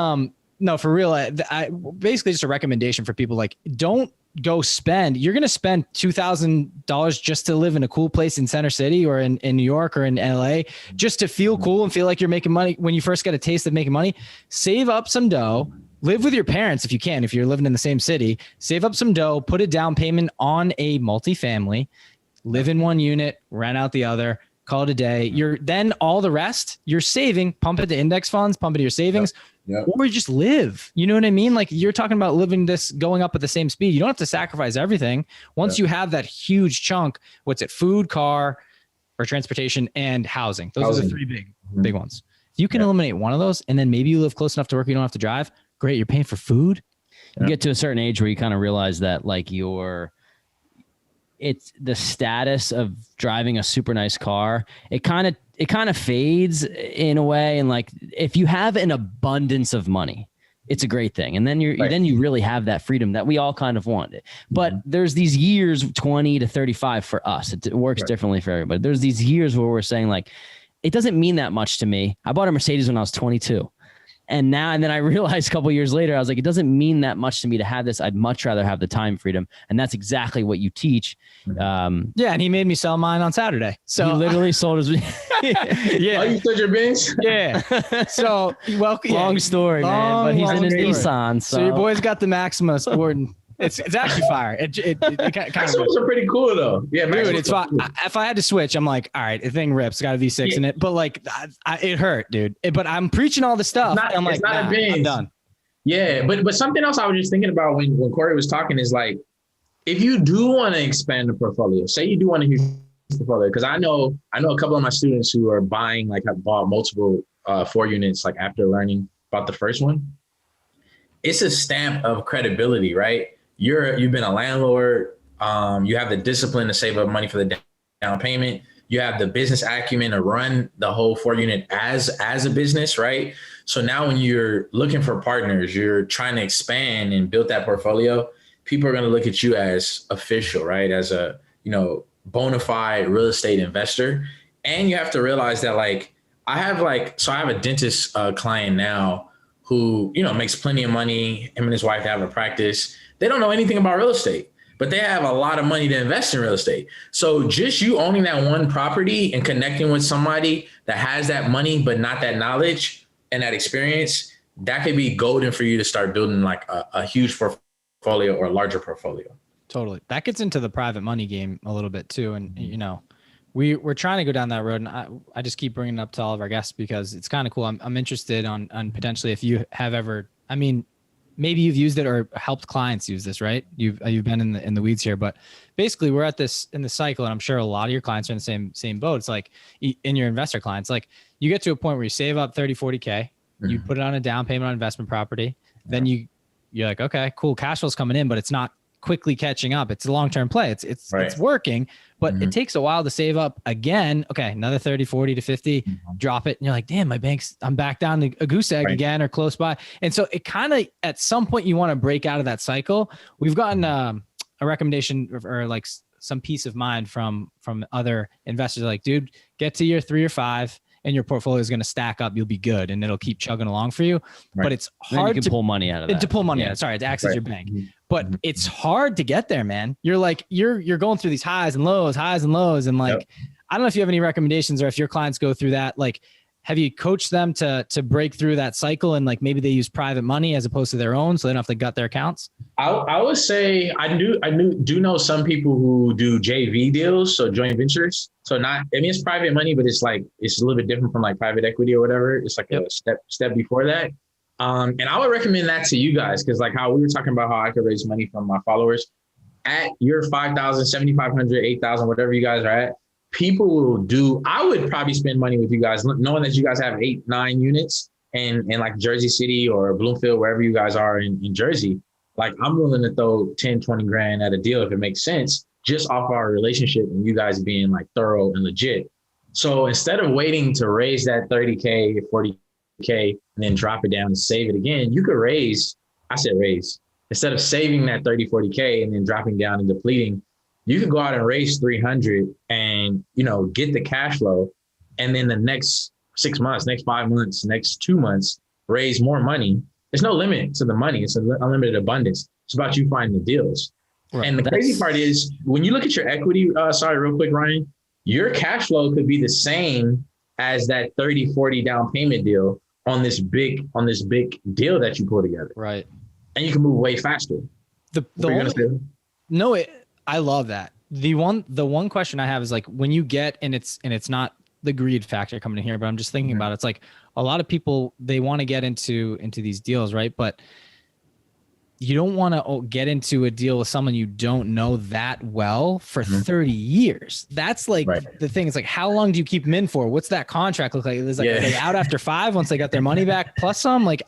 no, for real. I basically just a recommendation for people, like, don't go spend. You're going to spend $2,000 just to live in a cool place in Center City or in New York or in LA, just to feel cool and feel like you're making money. When you first get a taste of making money, save up some dough, live with your parents if you can. If you're living in the same city, save up some dough, put a down payment on a multifamily, live in one unit, rent out the other, call it a day. Then all the rest you're saving, pump it to index funds, pump it to your savings. Yep. Or just live. You know what I mean? Like, you're talking about living this, going up at the same speed. You don't have to sacrifice everything. Once you have that huge chunk, what's it? Food, car, or transportation, and housing. Those are the three big ones. If you can eliminate one of those, and then maybe you live close enough to work, you don't have to drive. Great. You're paying for food. You get to a certain age where you kind of realize that, like, it's the status of driving a super nice car. It kind of fades in a way. And like, if you have an abundance of money, it's a great thing. And then you really have that freedom that we all kind of wanted. But there's these years, 20 to 35 for us. It works differently for everybody. There's these years where we're saying, like, it doesn't mean that much to me. I bought a Mercedes when I was 22. And then I realized a couple of years later, I was like, it doesn't mean that much to me to have this. I'd much rather have the time freedom. And that's exactly what you teach. And he made me sell mine on Saturday. So he literally sold his. Yeah. Oh, you sold your Benz? Yeah. So long story, man. But he's in his Nissan. So your boy's got the Maxima Sport. It's actually fire. It kind of are pretty cool though. Yeah, dude, it's fine. Cool. If I had to switch, I'm like, all right, the thing rips. Got a V6 in it, but like, it hurt, dude. But I'm preaching all the stuff. I'm like, I'm done. Yeah, but something else I was just thinking about when Corey was talking is, like, if you do want to expand the portfolio, say you do want to use the portfolio, because I know a couple of my students who are buying, like, have bought multiple 4 units, like, after learning about the first one. It's a stamp of credibility, right? You've been a landlord. You have the discipline to save up money for the down payment. You have the business acumen to run the whole 4 unit as a business, right? So now when you're looking for partners, you're trying to expand and build that portfolio, people are going to look at you as official, right? As a, bona fide real estate investor. And you have to realize that, like, I have a dentist client now who, makes plenty of money. Him and his wife have a practice. They don't know anything about real estate, but they have a lot of money to invest in real estate. So just you owning that one property and connecting with somebody that has that money, but not that knowledge and that experience, that could be golden for you to start building, like, a huge portfolio or a larger portfolio. Totally. That gets into the private money game a little bit too. And, we're trying to go down that road, and I just keep bringing it up to all of our guests because it's kind of cool. I'm interested on potentially, if you have ever, maybe you've used it or helped clients use this, right? You've been in the weeds here, but basically we're at this in the cycle, and I'm sure a lot of your clients are in the same boat. It's like in your investor clients, like, you get to a point where you save up 30, 40K, you put it on a down payment on investment property. Then you're like, okay, cool. Cash flow's coming in, but it's not quickly catching up. It's a long-term play. It's working, but it takes a while to save up again. Okay. Another 30, 40 to 50, drop it. And you're like, damn, I'm back down to a goose egg again or close by. And so it kind of, at some point you want to break out of that cycle. We've gotten a recommendation or like some peace of mind from other investors. Like, dude, get to year 3 or 5 and your portfolio is going to stack up. You'll be good and it'll keep chugging along for you. But it's hard to pull money out of that. To pull money out. Sorry, to access your bank. But it's hard to get there, man. You're like, you're going through these highs and lows. And like, I don't know if you have any recommendations or if your clients go through that. Like, have you coached them to break through that cycle and, like, maybe they use private money as opposed to their own, so they don't have to gut their accounts? I would say I do know some people who do JV deals, so joint ventures. So it's private money, but it's a little bit different from, like, private equity or whatever. It's like a step before that. And I would recommend that to you guys, because, like, how we were talking about how I could raise money from my followers at your 5,000, 7,500, 8,000, whatever you guys are at. People will do. I would probably spend money with you guys, knowing that you guys have 8, 9 units in like Jersey City or Bloomfield, wherever you guys are in Jersey. Like, I'm willing to throw 10, 20 grand at a deal if it makes sense, just off our relationship and you guys being, like, thorough and legit. So instead of waiting to raise that 30K, 40K, and then drop it down and save it again, you could raise. Instead of saving that 30, 40K and then dropping down and depleting, you can go out and raise 300 and, get the cash flow. And then the next 6 months, next 5 months, next 2 months, raise more money. there's no limit to the money. It's an unlimited abundance. It's about you finding the deals. Right. And the crazy part is when you look at your equity, sorry, real quick, Ryan, your cash flow could be the same as that 30, 40 down payment deal on this big deal that you pull together. Right. And you can move way faster. I love that. The one question I have is like when you get, and it's not the greed factor coming in here, but I'm just thinking about it. It's like a lot of people, they want to get into these deals, right? But you don't want to get into a deal with someone you don't know that well for 30 years. That's like the thing. It's like, how long do you keep them in for? What's that contract look like? Is like, are they out after 5 once they got their money back plus some? Like,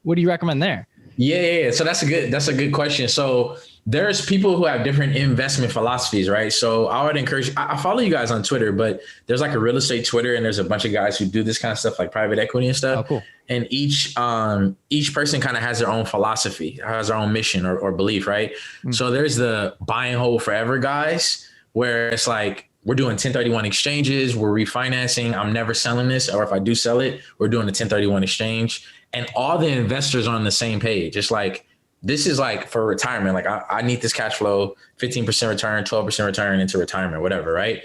what do you recommend there? Yeah. So that's a good question. So there's people who have different investment philosophies, right? So I would encourage, I follow you guys on Twitter, but there's like a real estate Twitter and there's a bunch of guys who do this kind of stuff like private equity and stuff. Oh, cool. And each person kind of has their own philosophy, has their own mission or belief, right? Mm-hmm. So there's the buy and hold forever guys, where it's like, we're doing 1031 exchanges, we're refinancing, I'm never selling this, or if I do sell it, we're doing a 1031 exchange. And all the investors are on the same page. It's like, this is like for retirement. Like I need this cash flow, 15% return, 12% return into retirement, whatever, right?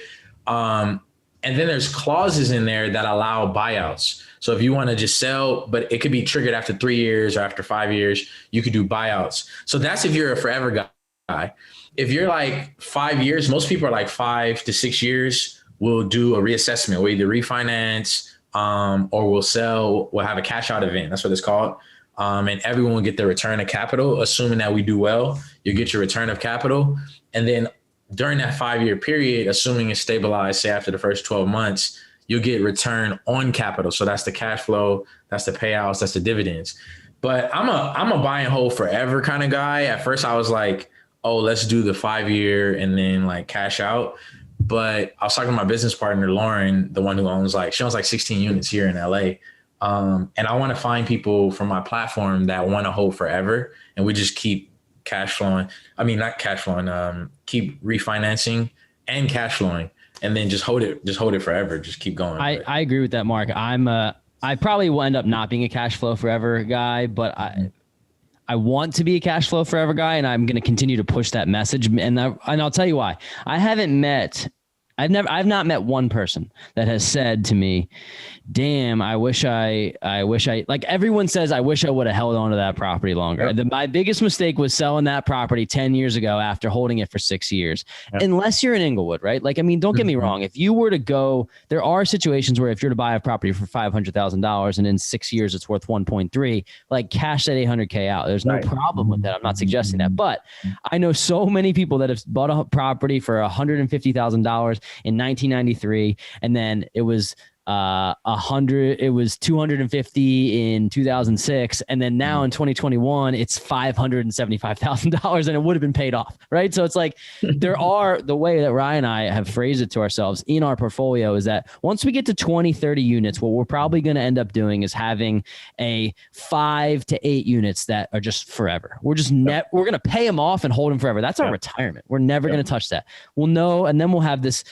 And then there's clauses in there that allow buyouts. So if you want to just sell, but it could be triggered after 3 years or after 5 years, you could do buyouts. So that's if you're a forever guy. If you're like 5 years, most people are like 5 to 6 years, we'll do a reassessment. We'll either refinance or we'll sell, we'll have a cash out event. That's what it's called. And everyone will get their return of capital, assuming that we do well, you get your return of capital. And then during that 5-year period, assuming it's stabilized, say after the first 12 months, you'll get return on capital. So that's the cash flow, that's the payouts, that's the dividends. But I'm a buy and hold forever kind of guy. At first I was like, oh, let's do the 5-year and then like cash out. But I was talking to my business partner, Lauren, the one who owns she owns like 16 units here in LA. And I want to find people from my platform that want to hold forever. And we just keep cash flowing. I mean, not cash flowing, keep refinancing and cash flowing, and then just hold it forever. Just keep going. I agree with that, Mark. I probably will end up not being a cash flow forever guy, but I want to be a cash flow forever guy, and I'm going to continue to push that message. And I'll tell you why. I've not met one person that has said to me, damn, I wish I like everyone says, I wish I would have held on to that property longer. Yep. My biggest mistake was selling that property 10 years ago after holding it for 6 years, unless you're in Inglewood, right? Like, I mean, don't get me wrong. If you were to go, there are situations where if you're to buy a property for $500,000 and in 6 years it's worth 1.3, like cash that $800K out. There's no problem with that. I'm not suggesting that, but I know so many people that have bought a property for $150,000 in 1993, and then it was it was 250 in 2006, and then now in 2021 it's $575,000 and it would have been paid off, right? So it's like there are, the way that Ryan and I have phrased it to ourselves in our portfolio is that once we get to 20, 30 units, what we're probably going to end up doing is having a 5 to 8 units that are just forever. We're just we're going to pay them off and hold them forever. That's our retirement. We're never going to touch that. We'll know, and then we'll have this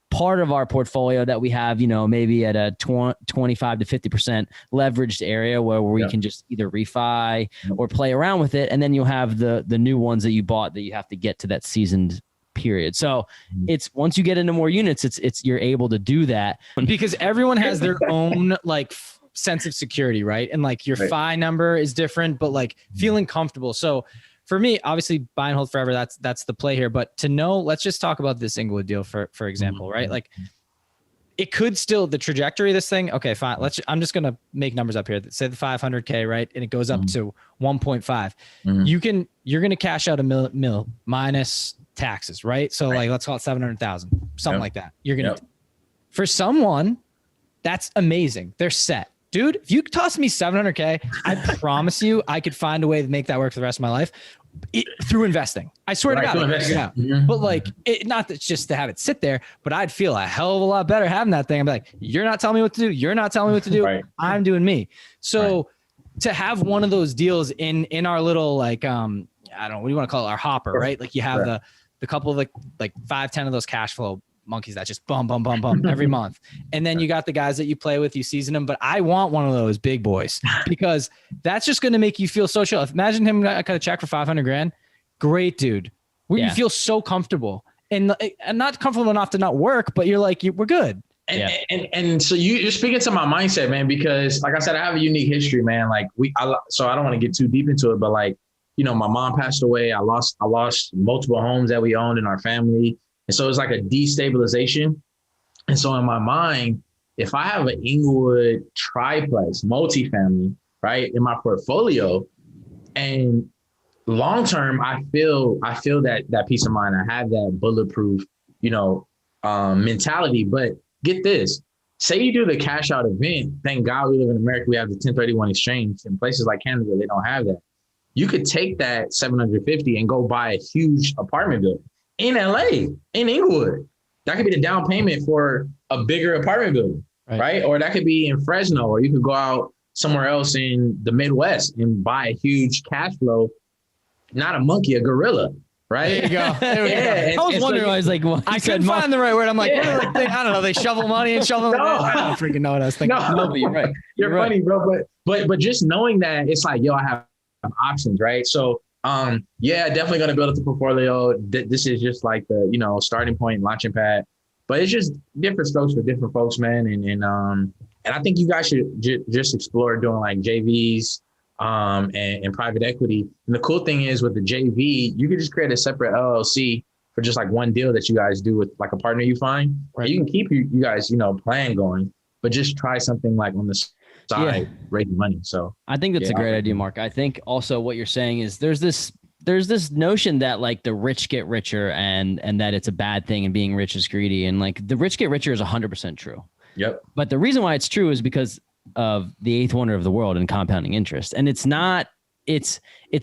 part of our portfolio that we have, maybe at a 25 to 50% leveraged area where we can just either refi or play around with it. And then you'll have the new ones that you bought that you have to get to that seasoned period. So it's, once you get into more units, it's you're able to do that because everyone has their own like sense of security, right? And like your FI number is different, but like feeling comfortable. So for me, obviously buy and hold forever, that's the play here. But to know, let's just talk about this Inglewood deal for example, right? Like it could still, the trajectory of this thing, okay, fine. I'm just going to make numbers up here. Say the 500K, right? And it goes up to 1.5. You're going to cash out $1 million minus taxes, right? So like, let's call it 700,000, something like that. You're going to, for someone, that's amazing. They're set. Dude, if you toss me 700K, I promise you I could find a way to make that work for the rest of my life through investing. I swear to God. But like, not that just to have it sit there, but I'd feel a hell of a lot better having that thing. I'd be like, you're not telling me what to do. You're not telling me what to do. I'm doing me. So to have one of those deals in our little, like, I don't know, what do you want to call it? Our hopper, right? Like you have the couple of like 5, 10 of those cash flow monkeys that just bum, bum, bum, bum every month. And then you got the guys that you play with, you season them. But I want one of those big boys because that's just going to make you feel so chill. Imagine him got a check for 500 grand. Great dude. You feel so comfortable and not comfortable enough to not work, but you're like, we're good. And so you're speaking to my mindset, man, because like I said, I have a unique history, man. Like so I don't want to get too deep into it, but like, you know, my mom passed away. I lost multiple homes that we owned in our family. And so it's like a destabilization. And so in my mind, if I have an Inglewood triplex multifamily, right, in my portfolio, and long term, I feel that peace of mind. I have that bulletproof, mentality. But get this, say you do the cash out event. Thank God we live in America. We have the 1031 exchange. In places like Canada, they don't have that. You could take that 750 and go buy a huge apartment building in LA, in Inglewood. That could be the down payment for a bigger apartment building, right? Or that could be in Fresno, or you could go out somewhere else in the Midwest and buy a huge cash flow, not a monkey, a gorilla, right? There you go. There I was wondering, I was like, well, I couldn't find the right word. I'm like, I don't know. They shovel money and shovel. No. I don't freaking know what I was thinking. No, but you're right. You're funny, bro. But just knowing that it's like, I have options, right? So, definitely going to build up the portfolio. This is just like the, starting point, launching pad, but it's just different strokes for different folks, man. And I think you guys should just explore doing like JVs, and private equity. And the cool thing is with the JV, you can just create a separate LLC for just like one deal that you guys do with like a partner you find. Right. You can keep you guys, plan going, but just try something like on the side, raising money. So I think that's a great idea, Mark. I think also what you're saying is there's this notion that like the rich get richer and that it's a bad thing and being rich is greedy. And like the rich get richer is 100% true. Yep. But the reason why it's true is because of the eighth wonder of the world and compounding interest. And it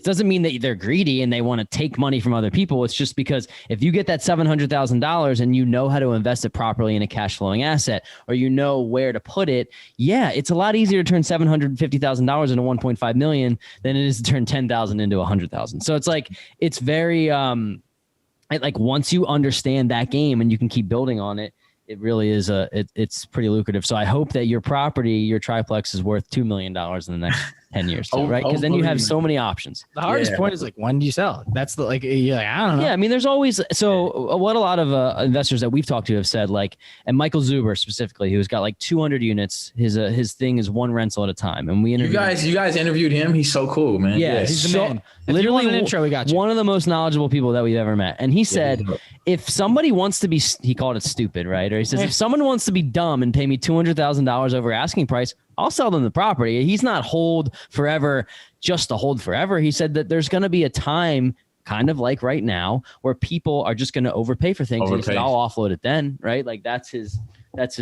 doesn't mean that they're greedy and they want to take money from other people. It's just because if you get that $700,000 and you know how to invest it properly in a cash flowing asset, or you know where to put it, it's a lot easier to turn $750,000 into 1.5 million than it is to turn 10,000 into 100,000. So it's like, it's very, like once you understand that game and you can keep building on it, it really is it's pretty lucrative. So I hope that your property, your triplex, is worth $2 million in the next 10 years, too, right? Because then you have so many options. The hardest point is like, when do you sell? That's the you're like, I don't know. Yeah, I mean, there's always what a lot of investors that we've talked to have said, like, and Michael Zuber specifically, who's got like 200 units. His thing is one rental at a time, and we interviewed you guys interviewed him. He's so cool, man. Yeah, he's the man. Literally, an intro, we got you. One of the most knowledgeable people that we've ever met. And he said, if somebody wants to be, he called it stupid, right? Or he says, if someone wants to be dumb and pay me $200,000 over asking price, I'll sell them the property. He's not hold forever just to hold forever. He said that there's going to be a time, kind of like right now, where people are just going to overpay for things. And he said, I'll offload it then, right? Like that's his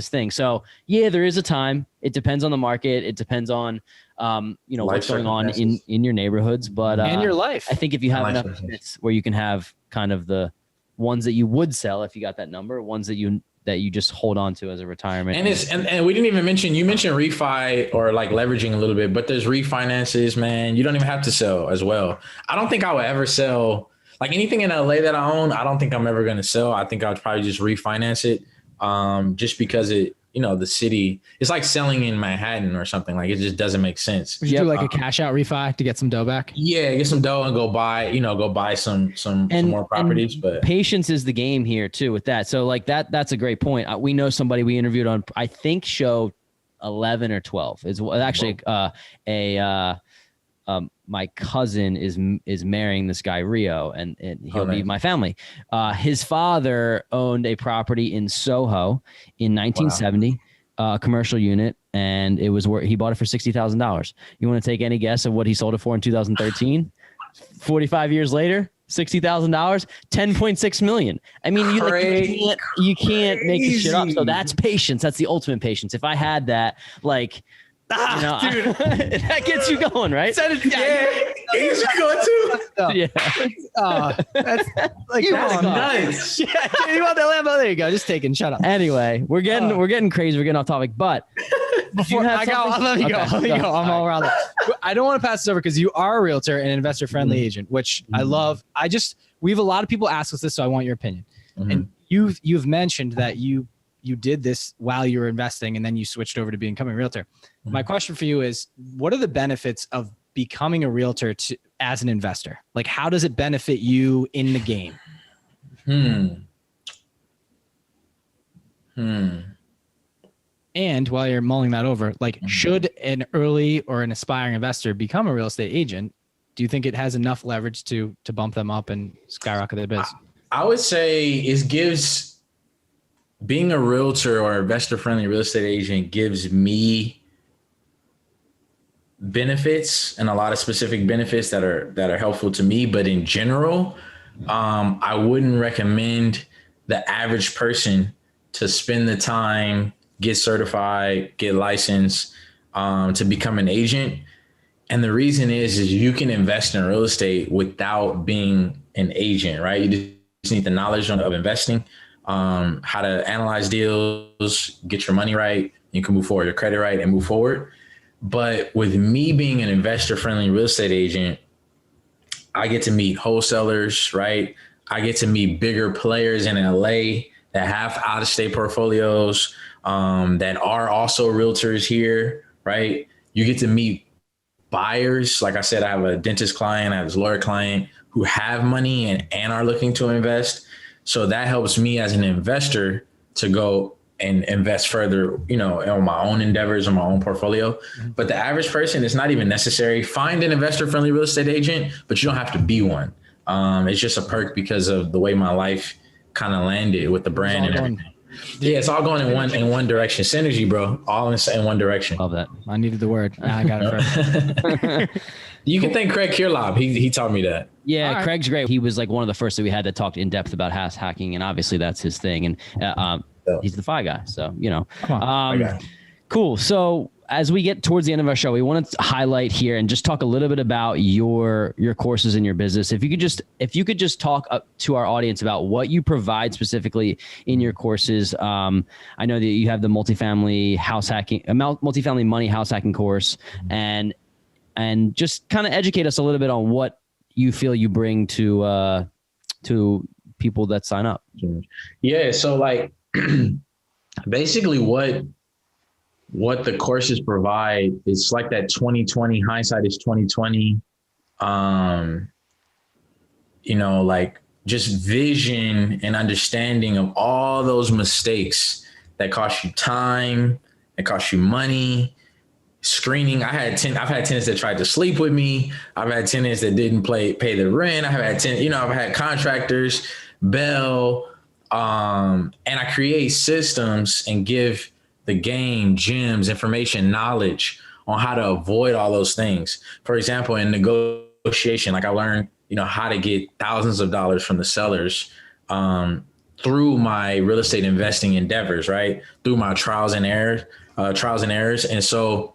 thing. So there is a time. It depends on the market. It depends on, what's going on in your neighborhoods, but and your life. I think if you have enough units where you can have kind of the ones that you would sell if you got that number, ones that you just hold on to as a retirement. And we didn't even mention, you mentioned refi or like leveraging a little bit, but there's refinances, man. You don't even have to sell as well. I don't think I would ever sell like anything in LA that I own. I don't think I'm ever going to sell. I think I would probably just refinance it. Just because the city, it's like selling in Manhattan or something. Like it just doesn't make sense. Would you do like a cash out refi to get some dough back? Yeah, get some dough and go buy some more properties. But patience is the game here too with that. So like that's a great point. We know somebody we interviewed on, I think show 11 or 12. It's actually my cousin is marrying this guy Rio, and he'll be my family. His father owned a property in Soho in 1970, commercial unit, and it was he bought it for $60,000. You want to take any guess of what he sold it for in 2013? 45 years later, $60,000, $10.6 million. I mean, you can't make this shit up. So that's patience. That's the ultimate patience. If I had that, like. Dude, that gets you going, right? Gets you going too. That's like nice. Yeah, you want that Lambo? There you go. Just taking. Shut up. Anyway, we're getting crazy. We're getting off topic, but before let me go. Let me go. I'm all around it. I don't want to pass this over because you are a realtor and investor friendly agent, which I love. We have a lot of people ask us this, so I want your opinion. And you've mentioned that you did this while you were investing and then you switched over to becoming a realtor. My question for you is, what are the benefits of becoming a realtor as an investor? Like, how does it benefit you in the game? And while you're mulling that over, like, should an early or an aspiring investor become a real estate agent, do you think it has enough leverage to bump them up and skyrocket their biz? I would say it gives, being a realtor or investor friendly real estate agent gives me benefits, and a lot of specific benefits that are helpful to me. But in general, I wouldn't recommend the average person to spend the time, get certified, get licensed, to become an agent. And the reason is you can invest in real estate without being an agent, right? You just need the knowledge of investing, how to analyze deals, get your money right. You can move forward, your credit right, and move forward. But with me being an investor-friendly real estate agent, I get to meet wholesalers, right? I get to meet bigger players in LA that have out-of-state portfolios, that are also realtors here, right? You get to meet buyers. Like I said, I have a dentist client, I have a lawyer client who have money and are looking to invest. So that helps me as an investor to go and invest further, you know, on my own endeavors or my own portfolio. Mm-hmm. But the average person, it's not even necessary. Find an investor-friendly real estate agent, but you don't have to be one. It's just a perk because of the way my life kind of landed with the brand and everything. Yeah, it's all going in one direction. Synergy, bro. All in one direction. Love that. I needed the word. Now I got it first. You can thank Craig Kirlob. He taught me that. Yeah, right. Craig's great. He was like one of the first that we had to talk in depth about house hacking, and obviously that's his thing. And he's the FI guy, so you know. Cool. So as we get towards the end of our show, we want to highlight here and just talk a little bit about your courses and your business. If you could just talk up to our audience about what you provide specifically in your courses. I know that you have the multifamily money house hacking course, and just kind of educate us a little bit on what you feel you bring to people that sign up. Yeah. So like basically what the courses provide is like that 2020 hindsight is 2020. You know, like just vision and understanding of all those mistakes that cost you time, that cost you money, screening. I've had tenants that tried to sleep with me. I've had tenants that didn't pay the rent. I've had contractors, bail, and I create systems and give the game, gems, information, knowledge on how to avoid all those things. For example, in negotiation, like I learned, how to get thousands of dollars from the sellers through my real estate investing endeavors, right? Through my trials and errors. And so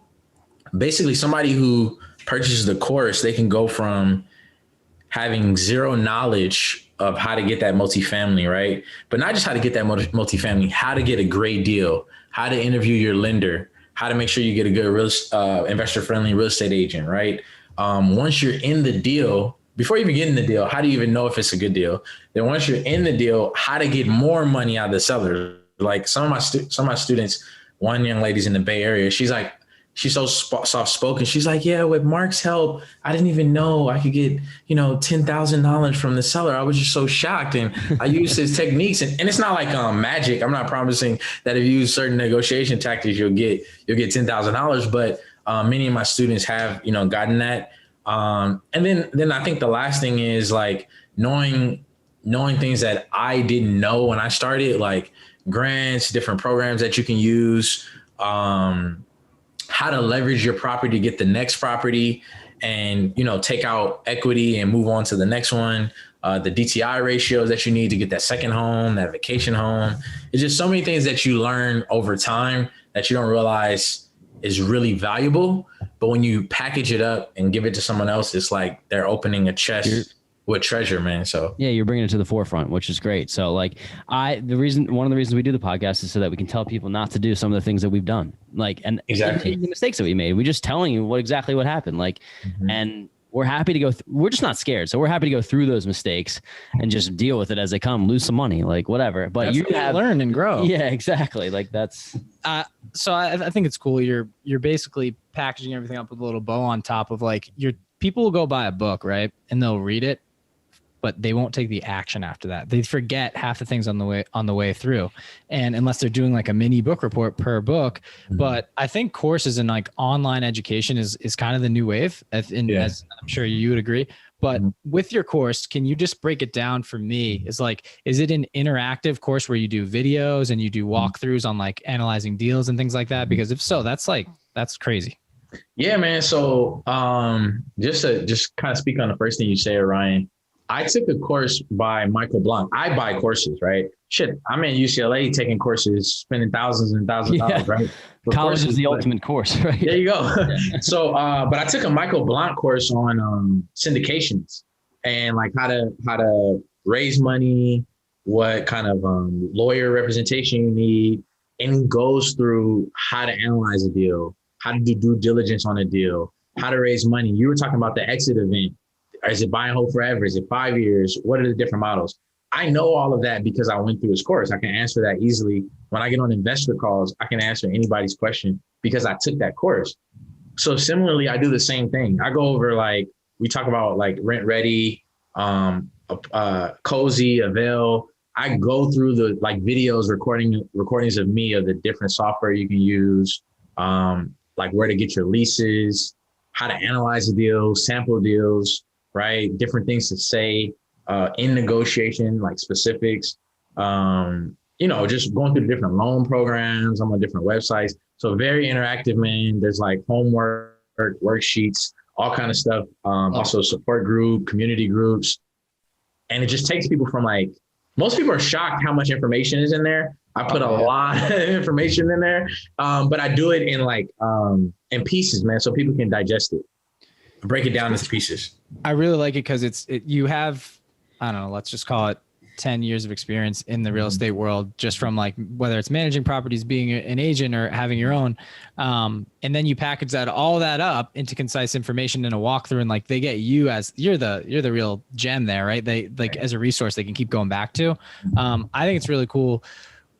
basically somebody who purchases the course, they can go from having zero knowledge of how to get that multifamily, right? But not just how to get that multifamily, how to get a great deal, how to interview your lender, how to make sure you get a good investor-friendly real estate agent, right? Once you're in the deal, before you even get in the deal, how do you even know if it's a good deal? Then once you're in the deal, how to get more money out of the seller. Like some of my students, one young lady's in the Bay Area, she's so soft-spoken. She's like, yeah, with Mark's help, I didn't even know I could get, $10,000 from the seller. I was just so shocked. And I used his techniques and it's not like magic. I'm not promising that if you use certain negotiation tactics, you'll get $10,000. But many of my students have, gotten that. And then I think the last thing is like knowing things that I didn't know when I started, like grants, different programs that you can use, how to leverage your property to get the next property and, take out equity and move on to the next one. The DTI ratios that you need to get that second home, that vacation home. It's just so many things that you learn over time that you don't realize is really valuable. But when you package it up and give it to someone else, it's like they're opening a chest with treasure, man. So yeah, you're bringing it to the forefront, which is great. So like one of the reasons we do the podcast is so that we can tell people not to do some of the things that we've done, like, and exactly the mistakes that we made. We're just telling you exactly what happened. Like, and we're happy to go. We're just not scared. So we're happy to go through those mistakes and just deal with it as they come, lose some money, like whatever. But that's you have learn and grow. Yeah, exactly. Like that's, so I think it's cool. You're basically packaging everything up with a little bow on top of like people will go buy a book, right? And they'll read it, but they won't take the action after that. They forget half the things on the way through. And unless they're doing like a mini book report per book, but I think courses and like online education is kind of the new wave, as I'm sure you would agree. But with your course, can you just break it down for me? Is it an interactive course where you do videos and you do walkthroughs on like analyzing deals and things like that? Because if so, that's crazy. Yeah, man. So just kind of speak on the first thing you say, Ryan. I took a course by Michael Blank. I buy courses, right? Shit, I'm in UCLA taking courses, spending thousands and thousands of dollars, right? College is the ultimate course, right? There you go. So, but I took a Michael Blank course on syndications and like how to raise money, what kind of lawyer representation you need, and he goes through how to analyze a deal, how to do due diligence on a deal, how to raise money. You were talking about the exit event. Is it buy and hold forever? Is it 5 years? What are the different models? I know all of that because I went through his course. I can answer that easily. When I get on investor calls, I can answer anybody's question because I took that course. So similarly, I do the same thing. I go over like, we talk about like Rent Ready, Cozy, Avail. I go through the like videos, recordings of me of the different software you can use, like where to get your leases, how to analyze a deal, sample deals, right? Different things to say in negotiation, like specifics, just going through the different loan programs. I'm on different websites. So very interactive, man. There's like homework, worksheets, all kind of stuff. Also support group, community groups. And it just takes people from like, most people are shocked how much information is in there. I put a lot of information in there, but I do it in like in pieces, man, so people can digest it. Break it down into pieces. I really like it because you have, I don't know, let's just call it 10 years of experience in the real estate world, just from like, whether it's managing properties, being an agent or having your own. And then you package all that up into concise information in a walkthrough, and like they get you as you're the real gem there, right? They like as a resource they can keep going back to. I think it's really cool.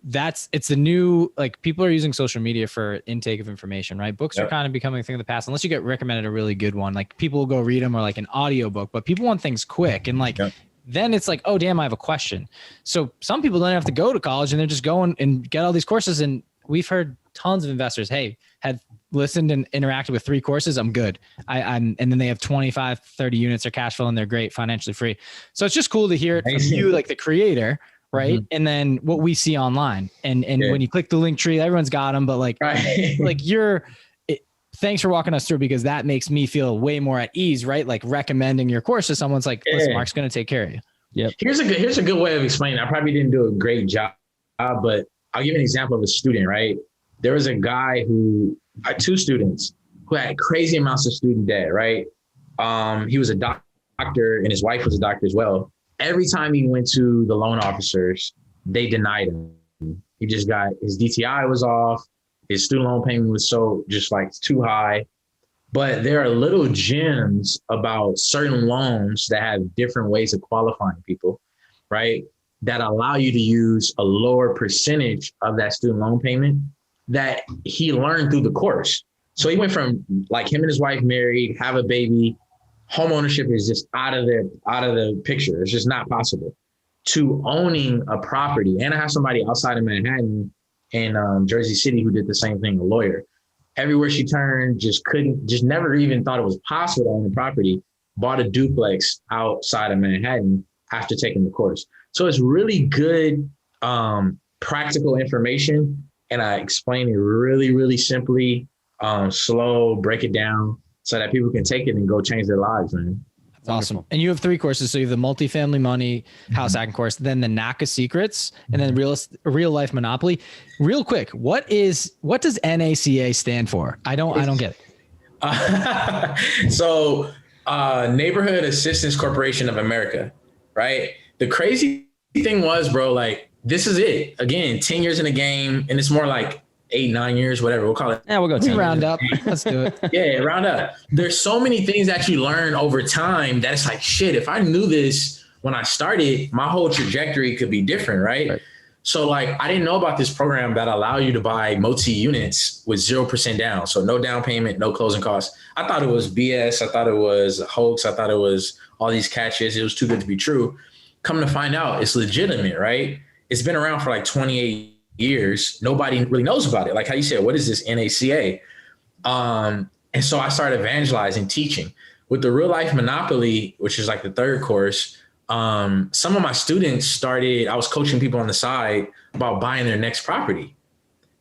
It's the new, like people are using social media for intake of information, right? Books are kind of becoming a thing of the past, unless you get recommended a really good one. Like people will go read them or like an audio book, but people want things quick. And like, then it's like, oh damn, I have a question. So some people don't have to go to college and they're just going and get all these courses. And we've heard tons of investors, hey, had listened and interacted with 3 courses, I'm good. And then they have 25, 30 units or cash flow and they're great, financially free. So it's just cool to hear it from you, like the creator, right? And then what we see online and when you click the link tree, everyone's got them, but like, thanks for walking us through, because that makes me feel way more at ease, right? Like recommending your course to someone's like, listen, Mark's going to take care of you. Yep. Here's a good way of explaining. I probably didn't do a great job, but I'll give you an example of a student, right? There was a guy who had 2 students who had crazy amounts of student debt, right? He was a doctor and his wife was a doctor as well. Every time he went to the loan officers, they denied him. He just got, his DTI was off. His student loan payment was so just like too high. But there are little gems about certain loans that have different ways of qualifying people, right? That allow you to use a lower percentage of that student loan payment that he learned through the course. So he went from like him and his wife married, have a baby, home ownership is just out of the picture. It's just not possible, to owning a property. And I have somebody outside of Manhattan in Jersey City who did the same thing, a lawyer. Everywhere she turned, just never even thought it was possible to own a property, bought a duplex outside of Manhattan after taking the course. So it's really good practical information. And I explain it really, really simply, slow, break it down so that people can take it and go change their lives, man. That's awesome. And you have 3 courses. So you have the multifamily money house hacking course, then the NACA secrets, and then real life monopoly. Real quick, what does NACA stand for? I don't get it. So Neighborhood Assistance Corporation of America, right? The crazy thing was, bro, like this is it. Again, 10 years in the game, and it's more like 8-9 years, whatever. We'll call it. Yeah, we'll go We 10. round up. Let's do it. Yeah, round up. There's so many things that you learn over time that it's like, shit, if I knew this when I started, my whole trajectory could be different, right? So like, I didn't know about this program that allow you to buy multi-units with 0% down. So no down payment, no closing costs. I thought it was BS. I thought it was a hoax. I thought it was all these catches. It was too good to be true. Come to find out, it's legitimate, right? It's been around for like 28 years. Nobody really knows about it. Like how you said, what is this NACA? And so I started evangelizing, teaching. With the Real Life Monopoly, which is like the third course, some of my students started, I was coaching people on the side about buying their next property,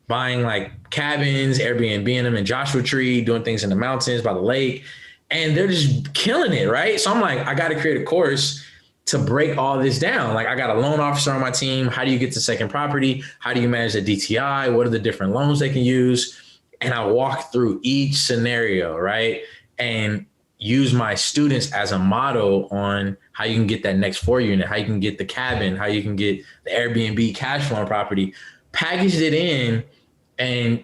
buying like cabins, Airbnb them in Joshua Tree, doing things in the mountains by the lake, and they're just killing it, right? So I'm like, I got to create a course to break all this down. Like I got a loan officer on my team. How do you get to second property? How do you manage the DTI? What are the different loans they can use? And I walk through each scenario, right? And use my students as a model on how you can get that next 4 unit, how you can get the cabin, how you can get the Airbnb cash flow property, packaged it in and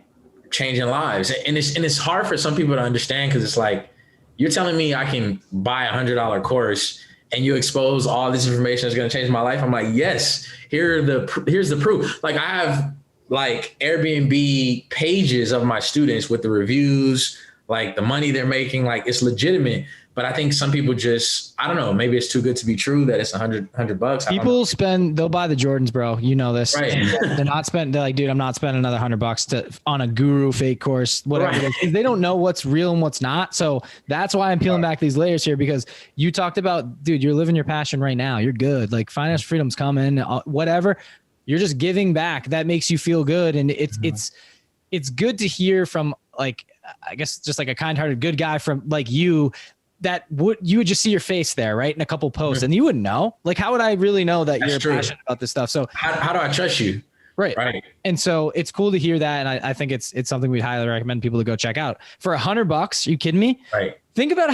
changing lives. And it's hard for some people to understand because it's like, you're telling me I can buy $100 course and you expose all this information that's going to change my life. I'm like, yes, here's the proof. Like I have like Airbnb pages of my students with the reviews, like the money they're making, like it's legitimate. But I think some people just, I don't know, maybe it's too good to be true that it's $100. People they'll buy the Jordans, bro. You know this. Right. They're like, dude, I'm not spending another $100 on a guru fake course, whatever. Right. It is. They don't know what's real and what's not. So that's why I'm peeling back these layers here, because you talked about, dude, you're living your passion right now. You're good. Like financial freedom's coming, whatever. You're just giving back. That makes you feel good. And it's good to hear from like, I guess just like a kind-hearted good guy from like you, that you would just see your face there, right? In a couple posts and you wouldn't know. Like, how would I really know that you're passionate about this stuff? So how do I trust you? Right. And so it's cool to hear that. And I think it's something we highly recommend people to go check out for $100. Are you kidding me? Right. Think about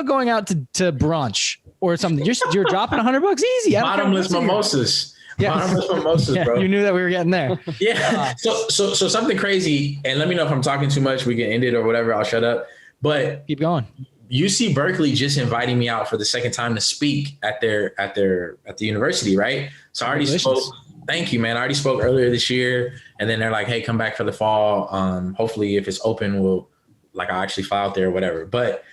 going out to brunch or something. You're dropping $100 easy. Bottomless mimosas. Yeah. Bottomless mimosas, yeah, bro. You knew that we were getting there. Yeah. So something crazy, and let me know if I'm talking too much. We can end it or whatever. I'll shut up. But keep going. UC Berkeley just inviting me out for the second time to speak at the university, right? So I already spoke. Thank you, man. I already spoke earlier this year, and then they're like, "Hey, come back for the fall. Hopefully, if it's open, I'll actually fly out there or whatever." But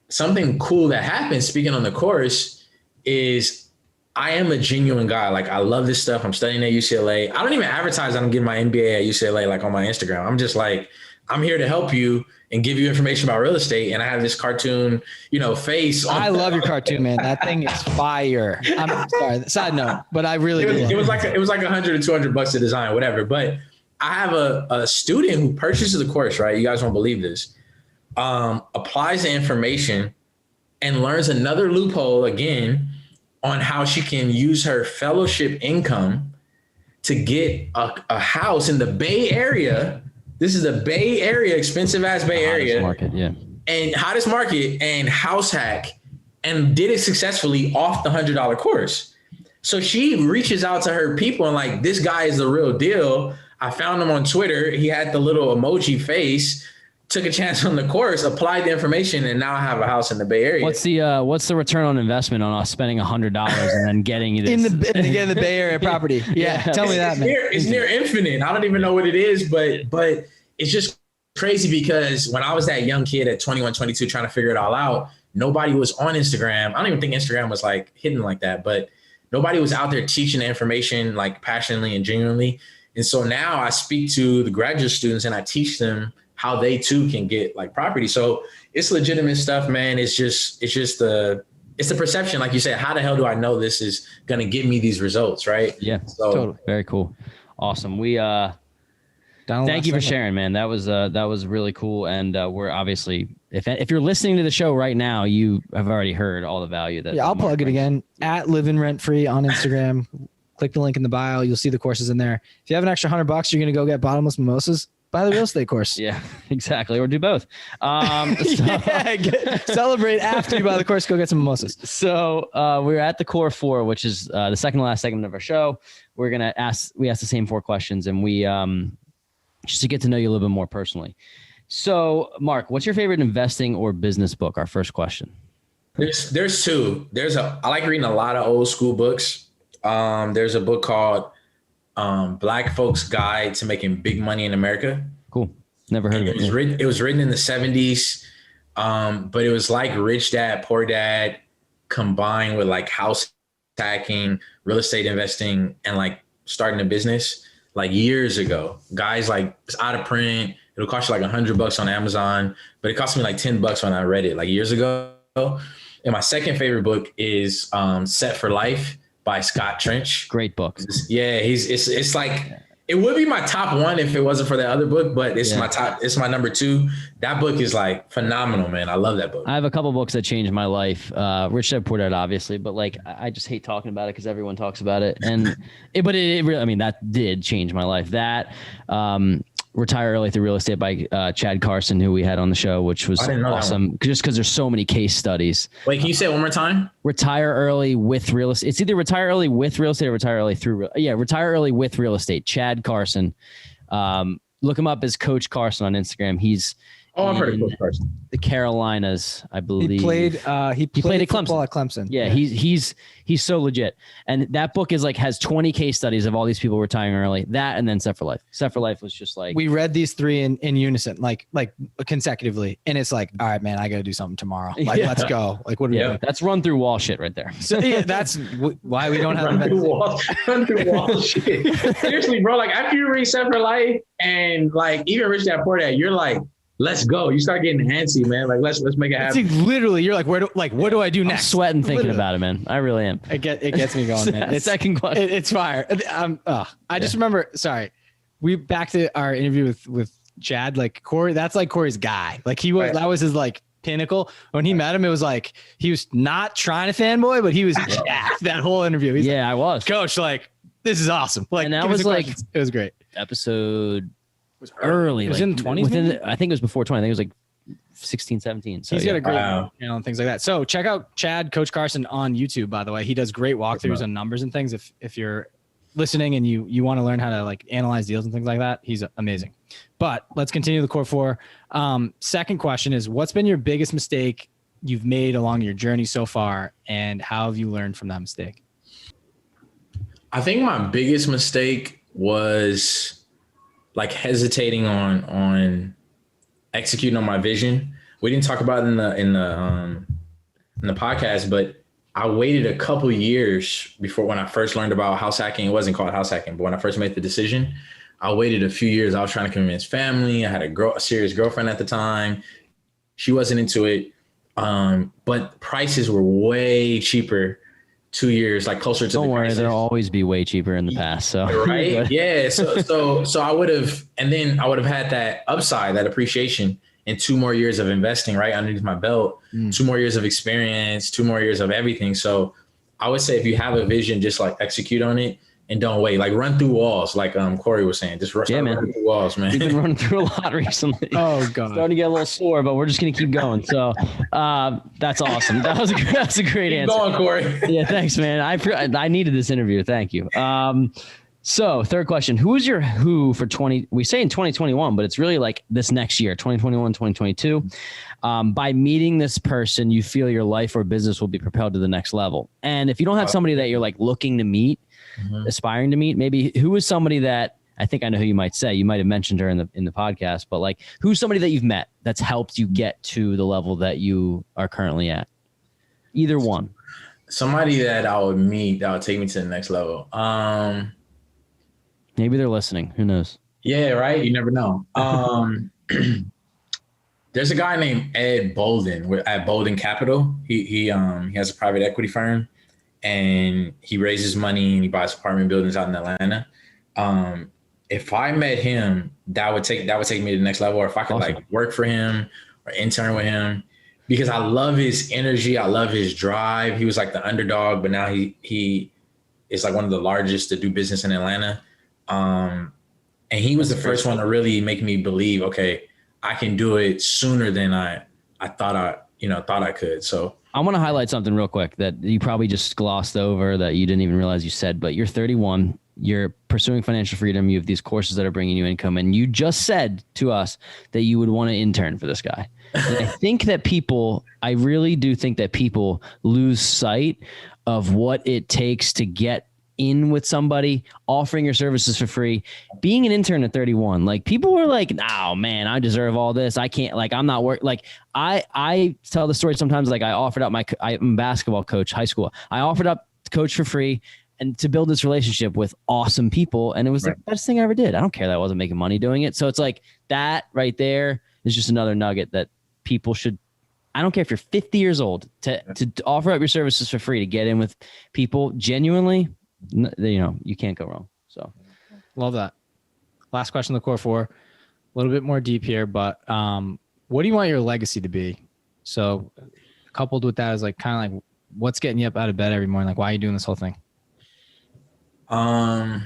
something cool that happened, speaking on the course, is I am a genuine guy. Like I love this stuff. I'm studying at UCLA. I don't even advertise I'm getting my MBA at UCLA like on my Instagram. I'm just like, I'm here to help you and give you information about real estate. And I have this cartoon, face. I love your cartoon, man. That thing is fire. I'm sorry. Side note, but I really do. It was like $100 or $200 to design, whatever. But I have a student who purchases the course, right? You guys won't believe this. Applies the information and learns another loophole again on how she can use her fellowship income to get a house in the Bay Area. This is the Bay Area, expensive ass Bay Area. Market, yeah. And hottest market and house hack, and did it successfully off the $100 course. So she reaches out to her people and like, this guy is the real deal. I found him on Twitter. He had the little emoji face, took a chance on the course, applied the information, and now I have a house in the Bay Area. What's the return on investment on us spending $100 and then getting this in the Bay Area property? Yeah, tell me that, man. It's near infinite. I don't even know what it is, but it's just crazy because when I was that young kid at 21, 22, trying to figure it all out, nobody was on Instagram. I don't even think Instagram was like hidden like that, but nobody was out there teaching the information like passionately and genuinely. And so now I speak to the graduate students and I teach them how they too can get like property. So it's legitimate stuff, man. It's the perception. Like you said, how the hell do I know this is going to give me these results? Right. Yeah. So totally. Very cool. Awesome. Thank you for sharing, man. That was really cool. And we're obviously, if you're listening to the show right now, you have already heard all the value that. Yeah, I'll plug it again at Living Rent Free on Instagram. Click the link in the bio. You'll see the courses in there. If you have an extra $100, you're going to go get bottomless mimosas. Buy the real estate course. Yeah, exactly. Or do both. Celebrate after you buy the course. Go get some mimosas. So we're at the core four, which is the second to last segment of our show. We ask the same 4 questions, and we just to get to know you a little bit more personally. So, Mark, what's your favorite investing or business book? Our first question. There's two. I like reading a lot of old school books. There's a book called Black Folks Guide to Making Big Money in America. Cool. Never heard of it. It was written in the 70s, but it was like Rich Dad, Poor Dad combined with like house hacking, real estate investing, and like starting a business like years ago. Guys, like, it's out of print. It'll cost you like $100 on Amazon, but it cost me like $10 when I read it like years ago. And my second favorite book is Set for Life by Scott Trench. Great book. Yeah, it's like, it would be my top one if it wasn't for that other book, but it's my number two. That book is like phenomenal, man. I love that book. I have a couple books that changed my life. Rich Dad Poor Dad, obviously, but like I just hate talking about it because everyone talks about it. And it really, I mean, that did change my life. That Retire Early Through Real Estate by Chad Carson, who we had on the show, which was awesome. Just because there's so many case studies. Wait, can you say it one more time? Retire Early with Real Estate. It's either Retire Early with Real Estate or Retire Early through. Retire Early with Real Estate. Chad Carson. Look him up as Coach Carson on Instagram. He's I've heard of Coach Carson. The Carolinas, I believe. He played at Clemson. Yeah, he's so legit. And that book is like has 20 case studies of all these people retiring early. That and then Set for Life. Set for Life was just like, we read these three in unison, like consecutively, and it's like, all right, man, I got to do something tomorrow. Like, let's go. Like, what are we doing? That's run through wall shit right there. So that's why we don't have run through wall shit. Seriously, bro. Like, after you read Set for Life and like even Rich Dad Poor Dad, you're like, let's go. You start getting antsy, man. Like, let's make it happen. It's literally, you're like, what do I do next? I'm sweating thinking about it, man. I really am. It gets me going, man. Second question. It's fire. I just remember, sorry, we back to our interview with Chad, like Corey, that's like Corey's guy. Like that was his like pinnacle. When he met him, it was like, he was not trying to fanboy, but he was jacked that whole interview. He's I was. Coach, like, this is awesome. Like, and that was like, it was great. Episode early. It was like, in the 20s? I think it was before 20. I think it was like 16, 17. So he's got a great channel and things like that. So check out Chad, Coach Carson on YouTube, by the way. He does great walkthroughs on numbers and things. If you're listening and you want to learn how to like analyze deals and things like that, he's amazing. But let's continue the core four. Second question is, what's been your biggest mistake you've made along your journey so far, and how have you learned from that mistake? I think my biggest mistake was like hesitating on executing on my vision. We didn't talk about it in the podcast, but I waited a couple years before, when I first learned about house hacking. It wasn't called house hacking, but when I first made the decision, I waited a few years. I was trying to convince family. I had a serious girlfriend at the time. She wasn't into it. But prices were way cheaper 2 years, like closer to Don't worry, there'll always be way cheaper in the past. So right. Yeah. So I would have had that upside, that appreciation in 2 more years of investing right underneath my belt, 2 more years of experience, 2 more years of everything. So I would say if you have a vision, just like execute on it and don't wait. Like, run through walls, like Corey was saying. Just run through walls, man. We've been running through a lot recently. Oh God, starting to get a little sore, but we're just gonna keep going. So that's awesome. That's a great answer. Keep going, Corey. Yeah, thanks, man. I needed this interview. Thank you. So third question, who is your who for 20? We say in 2021, but it's really like this next year, 2021, 2022. By meeting this person, you feel your life or business will be propelled to the next level. And if you don't have somebody that you're like looking to meet, aspiring to meet, maybe who is somebody that, I think I know who you might say, you might have mentioned her in the podcast, but like, who's somebody that you've met that's helped you get to the level that you are currently at? Either one. Somebody that I would meet that would take me to the next level. Maybe they're listening. Who knows? Yeah, right. You never know. There's a guy named Ed Bolden at Bolden Capital. He has a private equity firm, and he raises money and he buys apartment buildings out in Atlanta. If I met him, that would take me to the next level. Or if I could like work for him or intern with him, because I love his energy. I love his drive. He was like the underdog, but now he is like one of the largest to do business in Atlanta. And he was the first one to really make me believe, okay, I can do it sooner than I thought I could. So I want to highlight something real quick that you probably just glossed over that you didn't even realize you said, but you're 31, you're pursuing financial freedom. You have these courses that are bringing you income. And you just said to us that you would want to intern for this guy. And I think that I really do think that people lose sight of what it takes to get in with somebody, offering your services for free, being an intern at 31. Like people were like, "Oh man, I deserve all this. I can't, like, I'm not work." Like I tell the story sometimes, like I offered up I'm a basketball coach, high school. I offered up to coach for free and to build this relationship with awesome people. And it was the best thing I ever did. I don't care that I wasn't making money doing it. So it's like that right there is just another nugget that people should, I don't care if you're 50 years old, to offer up your services for free, to get in with people genuinely, you know, you can't go wrong. So love that. Last question, the core four, a little bit more deep here, but what do you want your legacy to be? So coupled with that is like kind of like what's getting you up out of bed every morning? Like, why are you doing this whole thing? I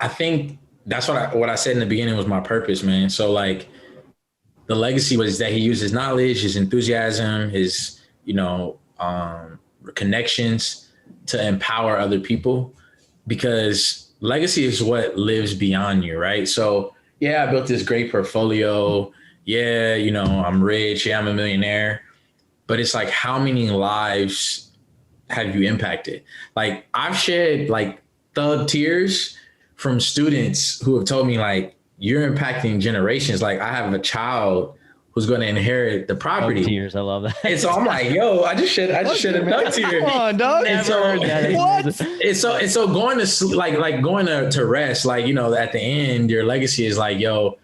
think that's what I said in the beginning was my purpose, man. So like the legacy was that he used his knowledge, his enthusiasm, his, connections to empower other people, because legacy is what lives beyond you, right? So yeah, I built this great portfolio. Yeah, I'm rich. Yeah, I'm a millionaire. But it's like, how many lives have you impacted? Like I've shed like thug tears from students who have told me like, you're impacting generations. Like I have a child who's going to inherit the property. Tears, I love that. And so I'm like, yo, I just shed a thug tear. Come on, dog. And so, what? And so going to sleep, like going to rest, like, at the end, your legacy is like, yo,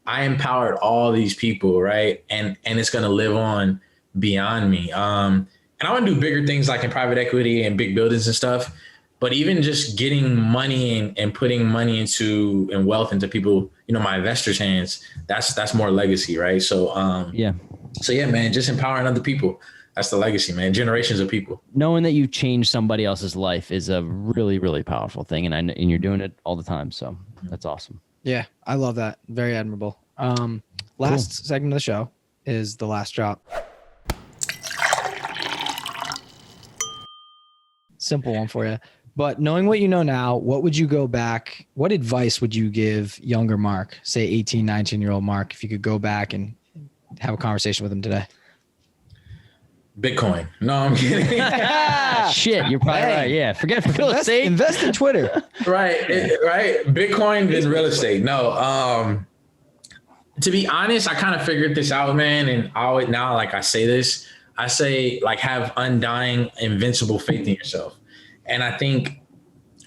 I empowered all these people, right? And it's going to live on beyond me. And I want to do bigger things like in private equity and big buildings and stuff. But even just getting money and putting money and wealth into people, my investors' hands, that's more legacy, right? So So yeah, man, just empowering other people. That's the legacy, man. Generations of people. Knowing that you changed somebody else's life is a really, really powerful thing, and you're doing it all the time. So that's awesome. Yeah, I love that. Very admirable. Last segment of the show is the last drop. Simple one for you. But knowing what you know now, what advice would you give younger Mark, say 18, 19-year-old Mark, if you could go back and have a conversation with him today? Bitcoin. No, I'm kidding. Shit, you're probably right. Yeah, forget real estate. Invest in Twitter. Right. Bitcoin and real estate. No. To be honest, I kind of figured this out, man. And I say this, I say like have undying, invincible faith in yourself. And I think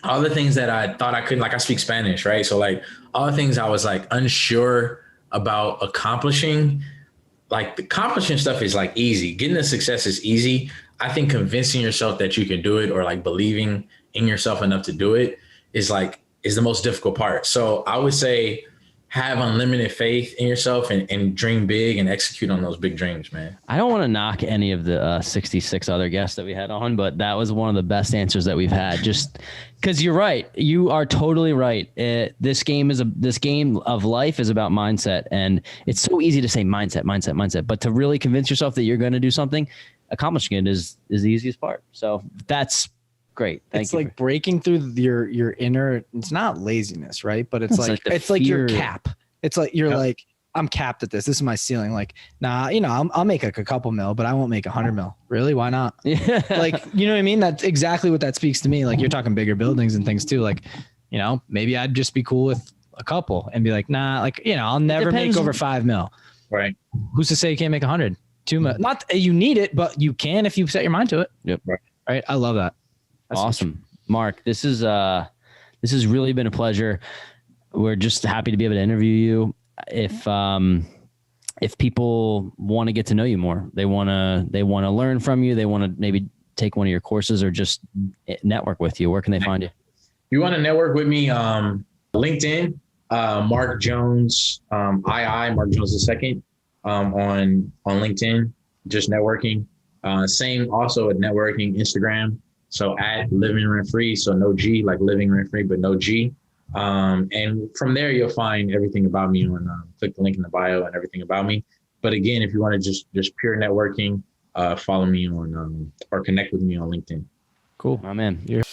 all the things that I thought I couldn't, like I speak Spanish, right? So like all the things I was like unsure about accomplishing, like the accomplishing stuff is like easy. Getting the success is easy. I think convincing yourself that you can do it, or like believing in yourself enough to do it is the most difficult part. So I would say have unlimited faith in yourself and dream big and execute on those big dreams, man. I don't want to knock any of the 66 other guests that we had on, but that was one of the best answers that we've had. Just because you're right. You are totally right. This game of life is about mindset, and it's so easy to say mindset, but to really convince yourself that you're going to do something, accomplishing it is the easiest part. So that's great. It's like breaking through your inner, it's not laziness, right? But it's like your cap. It's like, you're like, I'm capped at this. This is my ceiling. Like, nah, I'll make like a couple mil, but I won't make 100 mil. Really? Why not? Yeah. Like, you know what I mean? That's exactly what that speaks to me. Like you're talking bigger buildings and things too. Like, maybe I'd just be cool with a couple and be like, nah, like, I'll never make over 5 mil. Right. Who's to say you can't make 100? 2 mil? Not you need it, but you can if you set your mind to it. Yep. Right. I love that. That's awesome. Mark, this has really been a pleasure. We're just happy to be able to interview you. If people want to get to know you more, they want to learn from you, they want to maybe take one of your courses or just network with you, where can they find you? If you want to network with me, LinkedIn, Mark Jones, Mark Jones II, on LinkedIn, just networking. Same also at networking, Instagram. So at Living Rent Free, so no G, like Living Rent Free, but no G. And from there, you'll find everything about me on click the link in the bio and everything about me. But again, if you want to just pure networking, follow me on or connect with me on LinkedIn. Cool. My man. You're